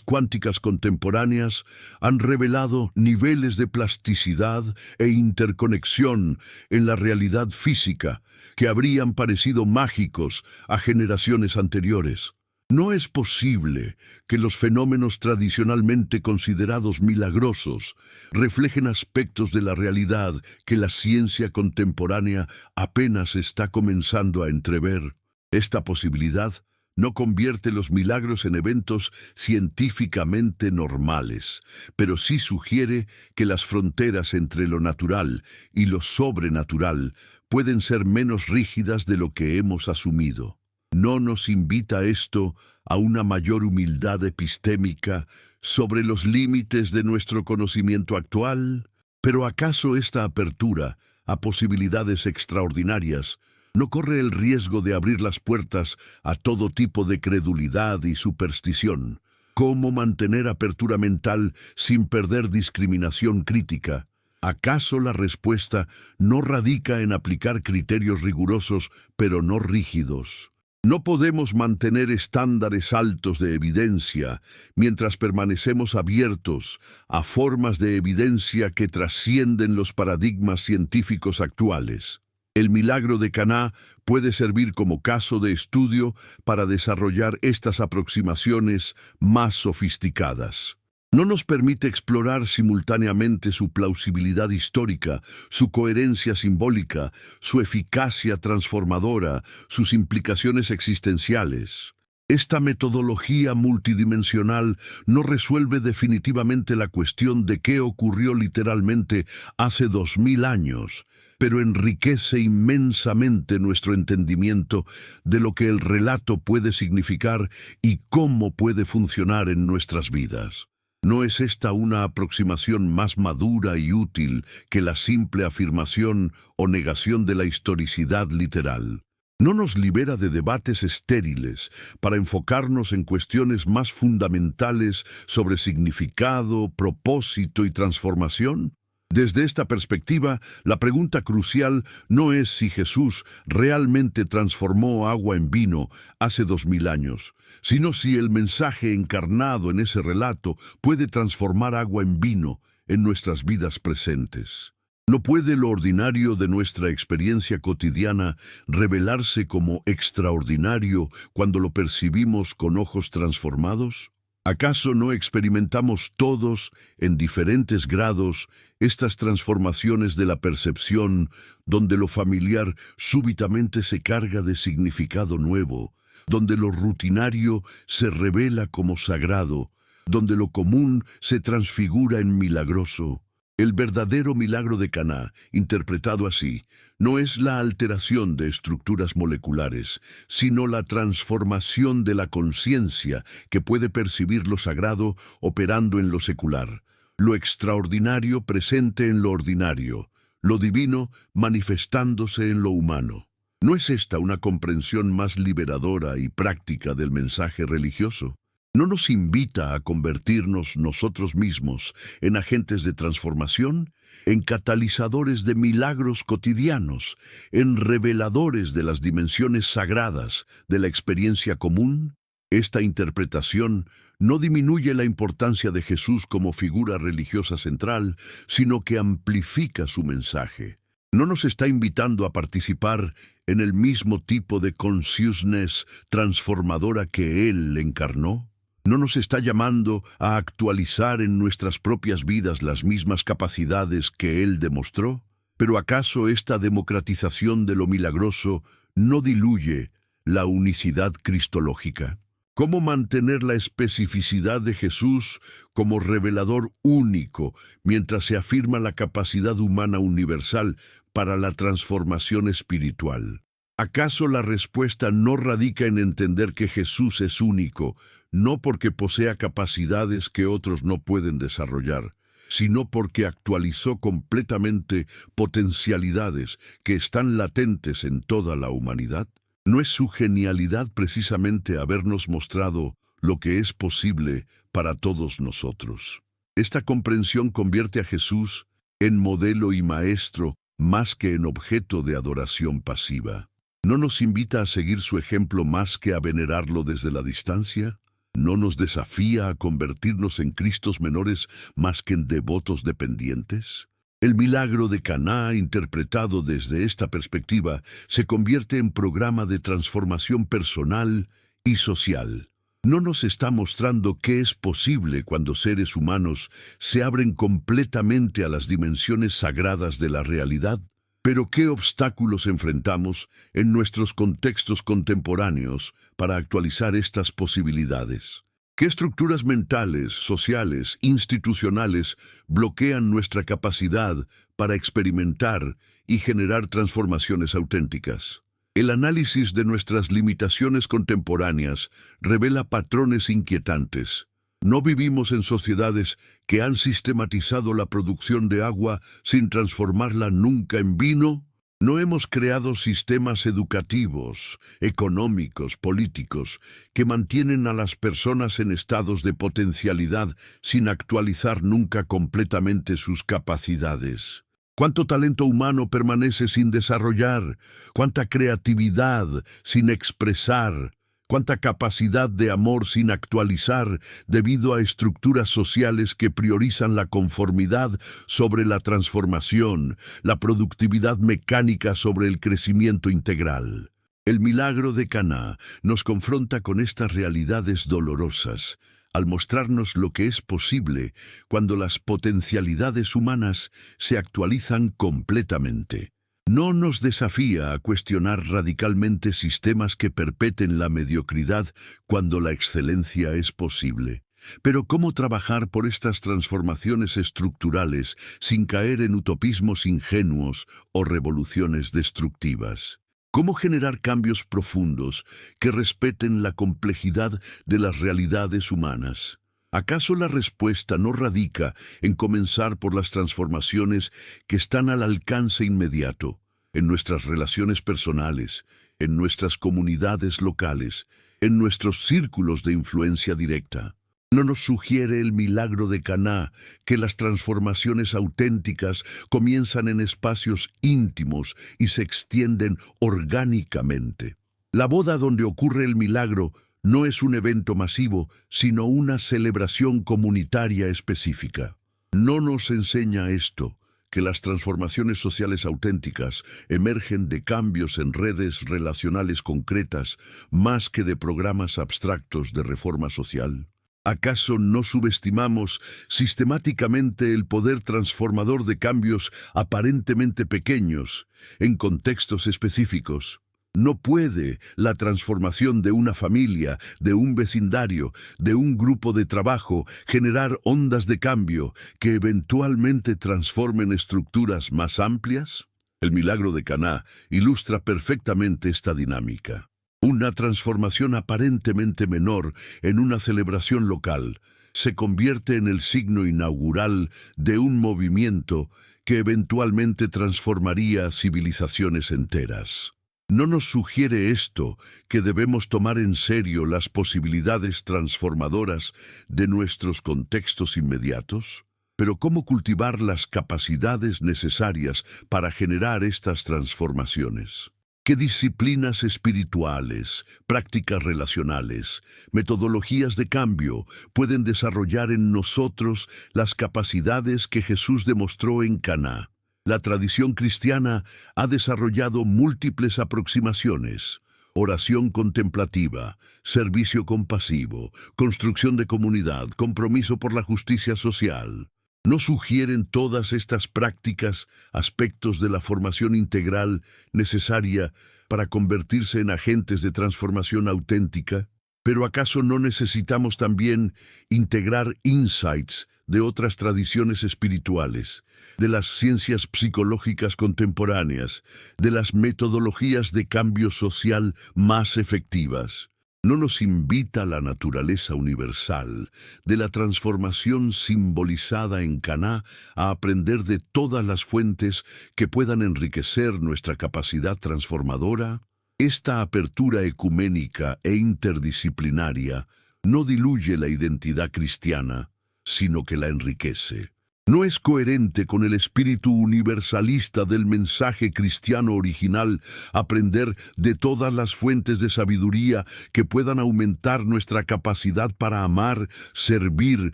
cuánticas contemporáneas han revelado niveles de plasticidad e interconexión en la realidad física que habrían parecido mágicos a generaciones anteriores. No es posible que los fenómenos tradicionalmente considerados milagrosos reflejen aspectos de la realidad que la ciencia contemporánea apenas está comenzando a entrever. Esta posibilidad No convierte los milagros en eventos científicamente normales, pero sí sugiere que las fronteras entre lo natural y lo sobrenatural pueden ser menos rígidas de lo que hemos asumido. ¿No nos invita esto a una mayor humildad epistémica sobre los límites de nuestro conocimiento actual? ¿Pero acaso esta apertura a posibilidades extraordinarias no corre el riesgo de abrir las puertas a todo tipo de credulidad y superstición? ¿Cómo mantener apertura mental sin perder discriminación crítica? ¿Acaso la respuesta no radica en aplicar criterios rigurosos pero no rígidos? No podemos mantener estándares altos de evidencia mientras permanecemos abiertos a formas de evidencia que trascienden los paradigmas científicos actuales. El milagro de Caná puede servir como caso de estudio para desarrollar estas aproximaciones más sofisticadas. No nos permite explorar simultáneamente su plausibilidad histórica, su coherencia simbólica, su eficacia transformadora, sus implicaciones existenciales. Esta metodología multidimensional no resuelve definitivamente la cuestión de qué ocurrió literalmente hace 2000 años, pero enriquece inmensamente nuestro entendimiento de lo que el relato puede significar y cómo puede funcionar en nuestras vidas. ¿No es esta una aproximación más madura y útil que la simple afirmación o negación de la historicidad literal? ¿No nos libera de debates estériles para enfocarnos en cuestiones más fundamentales sobre significado, propósito y transformación? Desde esta perspectiva, la pregunta crucial no es si Jesús realmente transformó agua en vino hace 2000 años, sino si el mensaje encarnado en ese relato puede transformar agua en vino en nuestras vidas presentes. ¿No puede lo ordinario de nuestra experiencia cotidiana revelarse como extraordinario cuando lo percibimos con ojos transformados? ¿Acaso no experimentamos todos, en diferentes grados, estas transformaciones de la percepción, donde lo familiar súbitamente se carga de significado nuevo, donde lo rutinario se revela como sagrado, donde lo común se transfigura en milagroso? El verdadero milagro de Caná, interpretado así, no es la alteración de estructuras moleculares, sino la transformación de la conciencia que puede percibir lo sagrado operando en lo secular, lo extraordinario presente en lo ordinario, lo divino manifestándose en lo humano. ¿No es esta una comprensión más liberadora y práctica del mensaje religioso? ¿No nos invita a convertirnos nosotros mismos en agentes de transformación, en catalizadores de milagros cotidianos, en reveladores de las dimensiones sagradas de la experiencia común? Esta interpretación no disminuye la importancia de Jesús como figura religiosa central, sino que amplifica su mensaje. ¿No nos está invitando a participar en el mismo tipo de consciousness transformadora que Él encarnó? ¿No nos está llamando a actualizar en nuestras propias vidas las mismas capacidades que Él demostró? ¿Pero acaso esta democratización de lo milagroso no diluye la unicidad cristológica? ¿Cómo mantener la especificidad de Jesús como revelador único mientras se afirma la capacidad humana universal para la transformación espiritual? ¿Acaso la respuesta no radica en entender que Jesús es único, no porque posea capacidades que otros no pueden desarrollar, sino porque actualizó completamente potencialidades que están latentes en toda la humanidad? ¿No es su genialidad precisamente habernos mostrado lo que es posible para todos nosotros? Esta comprensión convierte a Jesús en modelo y maestro más que en objeto de adoración pasiva. ¿No nos invita a seguir su ejemplo más que a venerarlo desde la distancia? ¿No nos desafía a convertirnos en Cristos menores más que en devotos dependientes? El milagro de Caná, interpretado desde esta perspectiva, se convierte en programa de transformación personal y social. ¿No nos está mostrando qué es posible cuando seres humanos se abren completamente a las dimensiones sagradas de la realidad? Pero ¿qué obstáculos enfrentamos en nuestros contextos contemporáneos para actualizar estas posibilidades? ¿Qué estructuras mentales, sociales, institucionales bloquean nuestra capacidad para experimentar y generar transformaciones auténticas? El análisis de nuestras limitaciones contemporáneas revela patrones inquietantes. No vivimos en sociedades que han sistematizado la producción de agua sin transformarla nunca en vino. No hemos creado sistemas educativos, económicos, políticos, que mantienen a las personas en estados de potencialidad sin actualizar nunca completamente sus capacidades. ¿Cuánto talento humano permanece sin desarrollar? ¿Cuánta creatividad sin expresar? ¿Cuánta capacidad de amor sin actualizar debido a estructuras sociales que priorizan la conformidad sobre la transformación, la productividad mecánica sobre el crecimiento integral? El milagro de Caná nos confronta con estas realidades dolorosas, al mostrarnos lo que es posible cuando las potencialidades humanas se actualizan completamente. No nos desafía a cuestionar radicalmente sistemas que perpetúen la mediocridad cuando la excelencia es posible. Pero ¿cómo trabajar por estas transformaciones estructurales sin caer en utopismos ingenuos o revoluciones destructivas? ¿Cómo generar cambios profundos que respeten la complejidad de las realidades humanas? ¿Acaso la respuesta no radica en comenzar por las transformaciones que están al alcance inmediato, en nuestras relaciones personales, en nuestras comunidades locales, en nuestros círculos de influencia directa? ¿No nos sugiere el milagro de Caná que las transformaciones auténticas comienzan en espacios íntimos y se extienden orgánicamente? La boda donde ocurre el milagro no es un evento masivo, sino una celebración comunitaria específica. ¿No nos enseña esto, que las transformaciones sociales auténticas emergen de cambios en redes relacionales concretas más que de programas abstractos de reforma social? ¿Acaso no subestimamos sistemáticamente el poder transformador de cambios aparentemente pequeños en contextos específicos? ¿No puede la transformación de una familia, de un vecindario, de un grupo de trabajo generar ondas de cambio que eventualmente transformen estructuras más amplias? El milagro de Caná ilustra perfectamente esta dinámica. Una transformación aparentemente menor en una celebración local se convierte en el signo inaugural de un movimiento que eventualmente transformaría civilizaciones enteras. ¿No nos sugiere esto que debemos tomar en serio las posibilidades transformadoras de nuestros contextos inmediatos? Pero ¿cómo cultivar las capacidades necesarias para generar estas transformaciones? ¿Qué disciplinas espirituales, prácticas relacionales, metodologías de cambio pueden desarrollar en nosotros las capacidades que Jesús demostró en Caná? La tradición cristiana ha desarrollado múltiples aproximaciones: oración contemplativa, servicio compasivo, construcción de comunidad, compromiso por la justicia social. ¿No sugieren todas estas prácticas aspectos de la formación integral necesaria para convertirse en agentes de transformación auténtica? ¿Pero acaso no necesitamos también integrar insights de otras tradiciones espirituales, de las ciencias psicológicas contemporáneas, de las metodologías de cambio social más efectivas? ¿No nos invita la naturaleza universal de la transformación simbolizada en Caná a aprender de todas las fuentes que puedan enriquecer nuestra capacidad transformadora? Esta apertura ecuménica e interdisciplinaria no diluye la identidad cristiana, sino que la enriquece. ¿No es coherente con el espíritu universalista del mensaje cristiano original aprender de todas las fuentes de sabiduría que puedan aumentar nuestra capacidad para amar, servir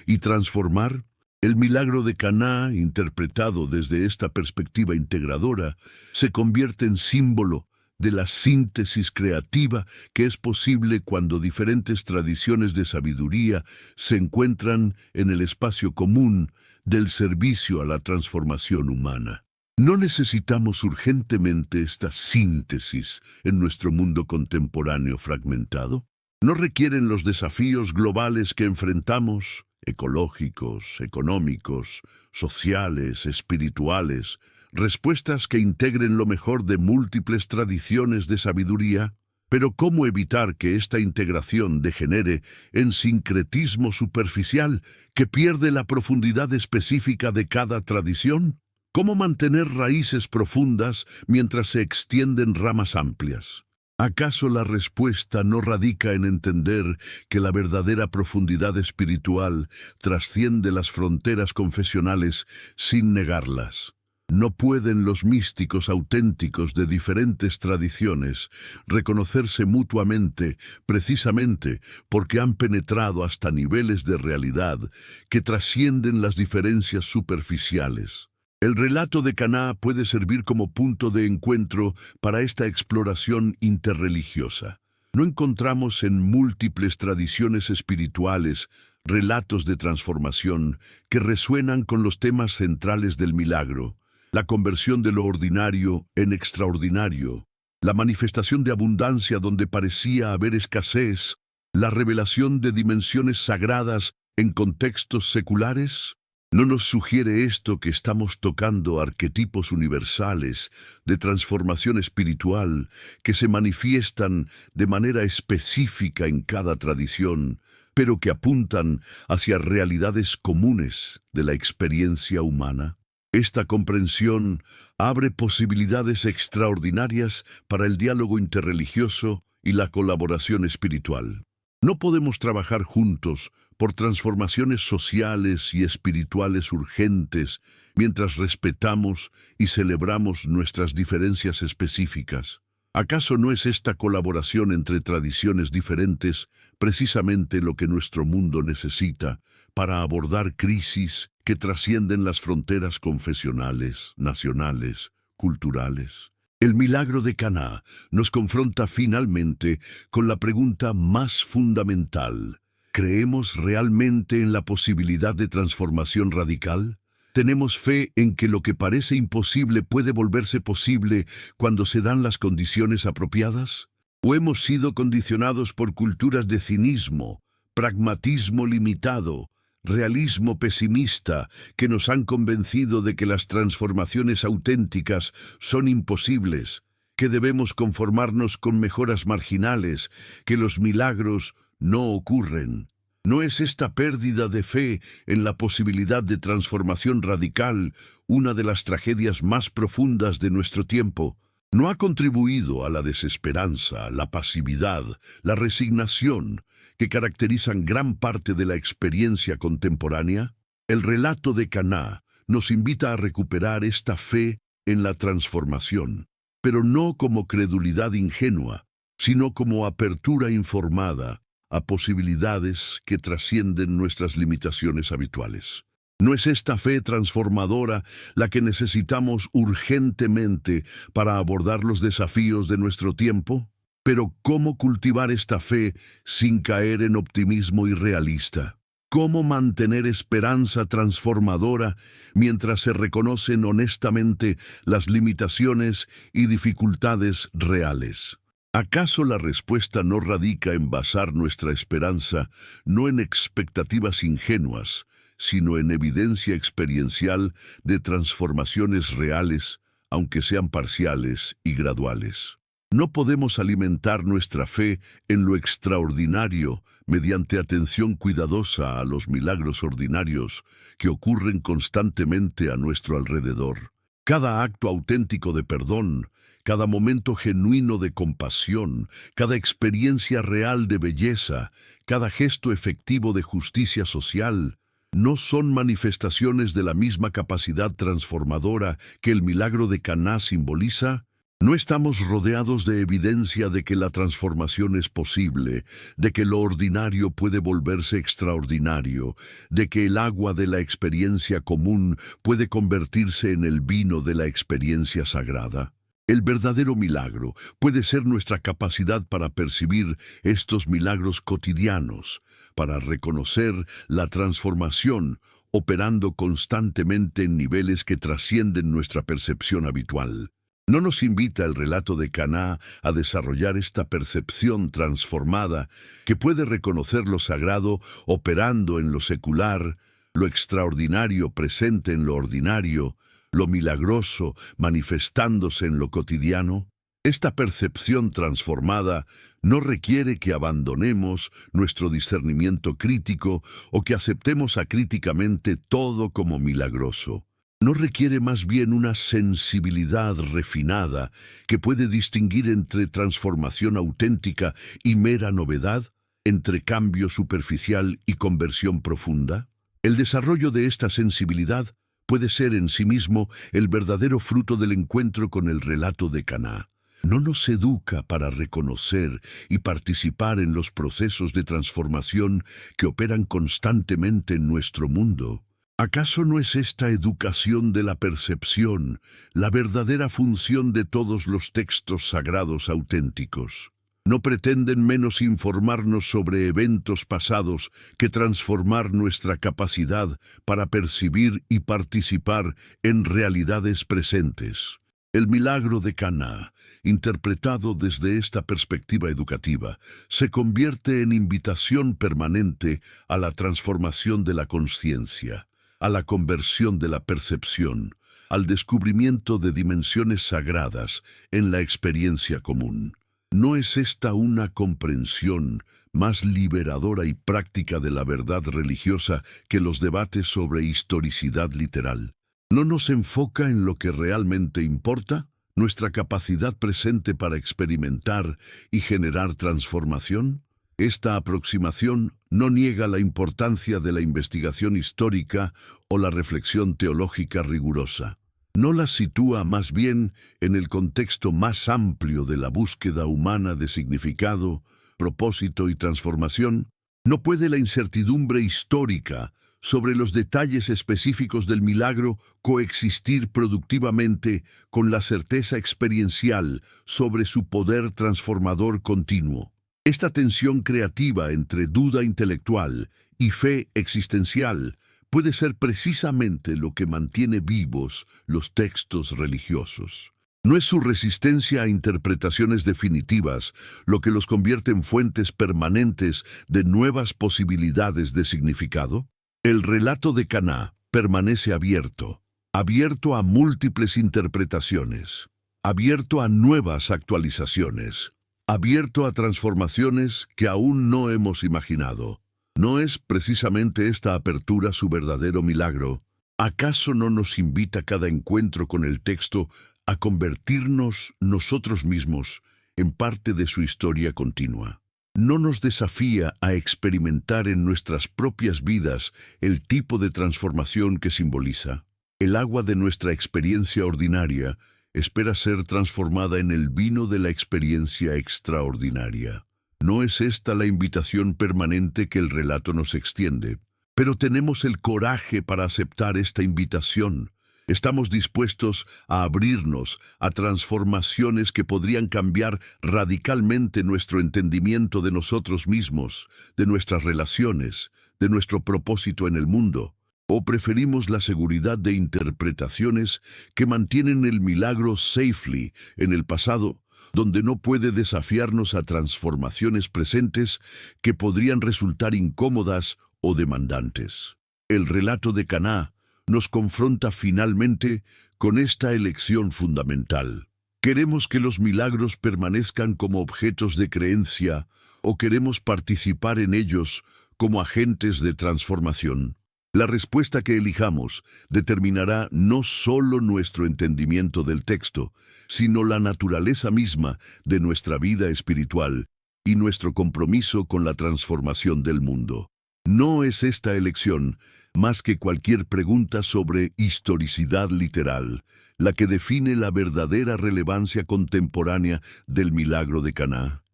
y transformar? El milagro de Caná, interpretado desde esta perspectiva integradora, se convierte en símbolo de la síntesis creativa que es posible cuando diferentes tradiciones de sabiduría se encuentran en el espacio común del servicio a la transformación humana. No necesitamos urgentemente esta síntesis en nuestro mundo contemporáneo fragmentado. No requieren los desafíos globales que enfrentamos, ecológicos, económicos, sociales, espirituales, respuestas que integren lo mejor de múltiples tradiciones de sabiduría. Pero ¿cómo evitar que esta integración degenere en sincretismo superficial que pierde la profundidad específica de cada tradición? ¿Cómo mantener raíces profundas mientras se extienden ramas amplias? ¿Acaso la respuesta no radica en entender que la verdadera profundidad espiritual trasciende las fronteras confesionales sin negarlas? No pueden los místicos auténticos de diferentes tradiciones reconocerse mutuamente precisamente porque han penetrado hasta niveles de realidad que trascienden las diferencias superficiales. El relato de Caná puede servir como punto de encuentro para esta exploración interreligiosa. No encontramos en múltiples tradiciones espirituales relatos de transformación que resuenan con los temas centrales del milagro: la conversión de lo ordinario en extraordinario, la manifestación de abundancia donde parecía haber escasez, la revelación de dimensiones sagradas en contextos seculares. ¿No nos sugiere esto que estamos tocando arquetipos universales de transformación espiritual que se manifiestan de manera específica en cada tradición, pero que apuntan hacia realidades comunes de la experiencia humana? Esta comprensión abre posibilidades extraordinarias para el diálogo interreligioso y la colaboración espiritual. No podemos trabajar juntos por transformaciones sociales y espirituales urgentes mientras respetamos y celebramos nuestras diferencias específicas. ¿Acaso no es esta colaboración entre tradiciones diferentes precisamente lo que nuestro mundo necesita para abordar crisis que trascienden las fronteras confesionales, nacionales, culturales? El milagro de Caná nos confronta finalmente con la pregunta más fundamental: ¿creemos realmente en la posibilidad de transformación radical? ¿Tenemos fe en que lo que parece imposible puede volverse posible cuando se dan las condiciones apropiadas? ¿O hemos sido condicionados por culturas de cinismo, pragmatismo limitado, realismo pesimista, que nos han convencido de que las transformaciones auténticas son imposibles, que debemos conformarnos con mejoras marginales, que los milagros no ocurren? ¿No es esta pérdida de fe en la posibilidad de transformación radical una de las tragedias más profundas de nuestro tiempo? ¿No ha contribuido a la desesperanza, la pasividad, la resignación que caracterizan gran parte de la experiencia contemporánea? El relato de Caná nos invita a recuperar esta fe en la transformación, pero no como credulidad ingenua, sino como apertura informada a posibilidades que trascienden nuestras limitaciones habituales. ¿No es esta fe transformadora la que necesitamos urgentemente para abordar los desafíos de nuestro tiempo? Pero ¿cómo cultivar esta fe sin caer en optimismo irrealista? ¿Cómo mantener esperanza transformadora mientras se reconocen honestamente las limitaciones y dificultades reales? ¿Acaso la respuesta no radica en basar nuestra esperanza no en expectativas ingenuas, sino en evidencia experiencial de transformaciones reales, aunque sean parciales y graduales? No podemos alimentar nuestra fe en lo extraordinario mediante atención cuidadosa a los milagros ordinarios que ocurren constantemente a nuestro alrededor. Cada acto auténtico de perdón, cada momento genuino de compasión, cada experiencia real de belleza, cada gesto efectivo de justicia social, ¿no son manifestaciones de la misma capacidad transformadora que el milagro de Caná simboliza? ¿No estamos rodeados de evidencia de que la transformación es posible, de que lo ordinario puede volverse extraordinario, de que el agua de la experiencia común puede convertirse en el vino de la experiencia sagrada? El verdadero milagro puede ser nuestra capacidad para percibir estos milagros cotidianos, para reconocer la transformación operando constantemente en niveles que trascienden nuestra percepción habitual. ¿No nos invita el relato de Caná a desarrollar esta percepción transformada que puede reconocer lo sagrado operando en lo secular, lo extraordinario presente en lo ordinario, lo milagroso manifestándose en lo cotidiano? Esta percepción transformada no requiere que abandonemos nuestro discernimiento crítico o que aceptemos acríticamente todo como milagroso. No requiere más bien una sensibilidad refinada que puede distinguir entre transformación auténtica y mera novedad, entre cambio superficial y conversión profunda. El desarrollo de esta sensibilidad puede ser en sí mismo el verdadero fruto del encuentro con el relato de Caná. No nos educa para reconocer y participar en los procesos de transformación que operan constantemente en nuestro mundo. ¿Acaso no es esta educación de la percepción la verdadera función de todos los textos sagrados auténticos? No pretenden menos informarnos sobre eventos pasados que transformar nuestra capacidad para percibir y participar en realidades presentes. El milagro de Caná, interpretado desde esta perspectiva educativa, se convierte en invitación permanente a la transformación de la conciencia, a la conversión de la percepción, al descubrimiento de dimensiones sagradas en la experiencia común. ¿No es esta una comprensión más liberadora y práctica de la verdad religiosa que los debates sobre historicidad literal? ¿No nos enfoca en lo que realmente importa? ¿Nuestra capacidad presente para experimentar y generar transformación? Esta aproximación no niega la importancia de la investigación histórica o la reflexión teológica rigurosa. No la sitúa más bien en el contexto más amplio de la búsqueda humana de significado, propósito y transformación. ¿No puede la incertidumbre histórica sobre los detalles específicos del milagro coexistir productivamente con la certeza experiencial sobre su poder transformador continuo? Esta tensión creativa entre duda intelectual y fe existencial puede ser precisamente lo que mantiene vivos los textos religiosos. ¿No es su resistencia a interpretaciones definitivas lo que los convierte en fuentes permanentes de nuevas posibilidades de significado? El relato de Caná permanece abierto a múltiples interpretaciones, abierto a nuevas actualizaciones, abierto a transformaciones que aún no hemos imaginado. ¿No es precisamente esta apertura su verdadero milagro? ¿Acaso no nos invita cada encuentro con el texto a convertirnos nosotros mismos en parte de su historia continua? ¿No nos desafía a experimentar en nuestras propias vidas el tipo de transformación que simboliza? El agua de nuestra experiencia ordinaria espera ser transformada en el vino de la experiencia extraordinaria. ¿No es esta la invitación permanente que el relato nos extiende? Pero tenemos el coraje para aceptar esta invitación. Estamos dispuestos a abrirnos a transformaciones que podrían cambiar radicalmente nuestro entendimiento de nosotros mismos, de nuestras relaciones, de nuestro propósito en el mundo. ¿O preferimos la seguridad de interpretaciones que mantienen el milagro safely en el pasado, donde no puede desafiarnos a transformaciones presentes que podrían resultar incómodas o demandantes? El relato de Caná nos confronta finalmente con esta elección fundamental. ¿Queremos que los milagros permanezcan como objetos de creencia o queremos participar en ellos como agentes de transformación? La respuesta que elijamos determinará no solo nuestro entendimiento del texto, sino la naturaleza misma de nuestra vida espiritual y nuestro compromiso con la transformación del mundo. No es esta elección, más que cualquier pregunta sobre historicidad literal, la que define la verdadera relevancia contemporánea del milagro de Caná.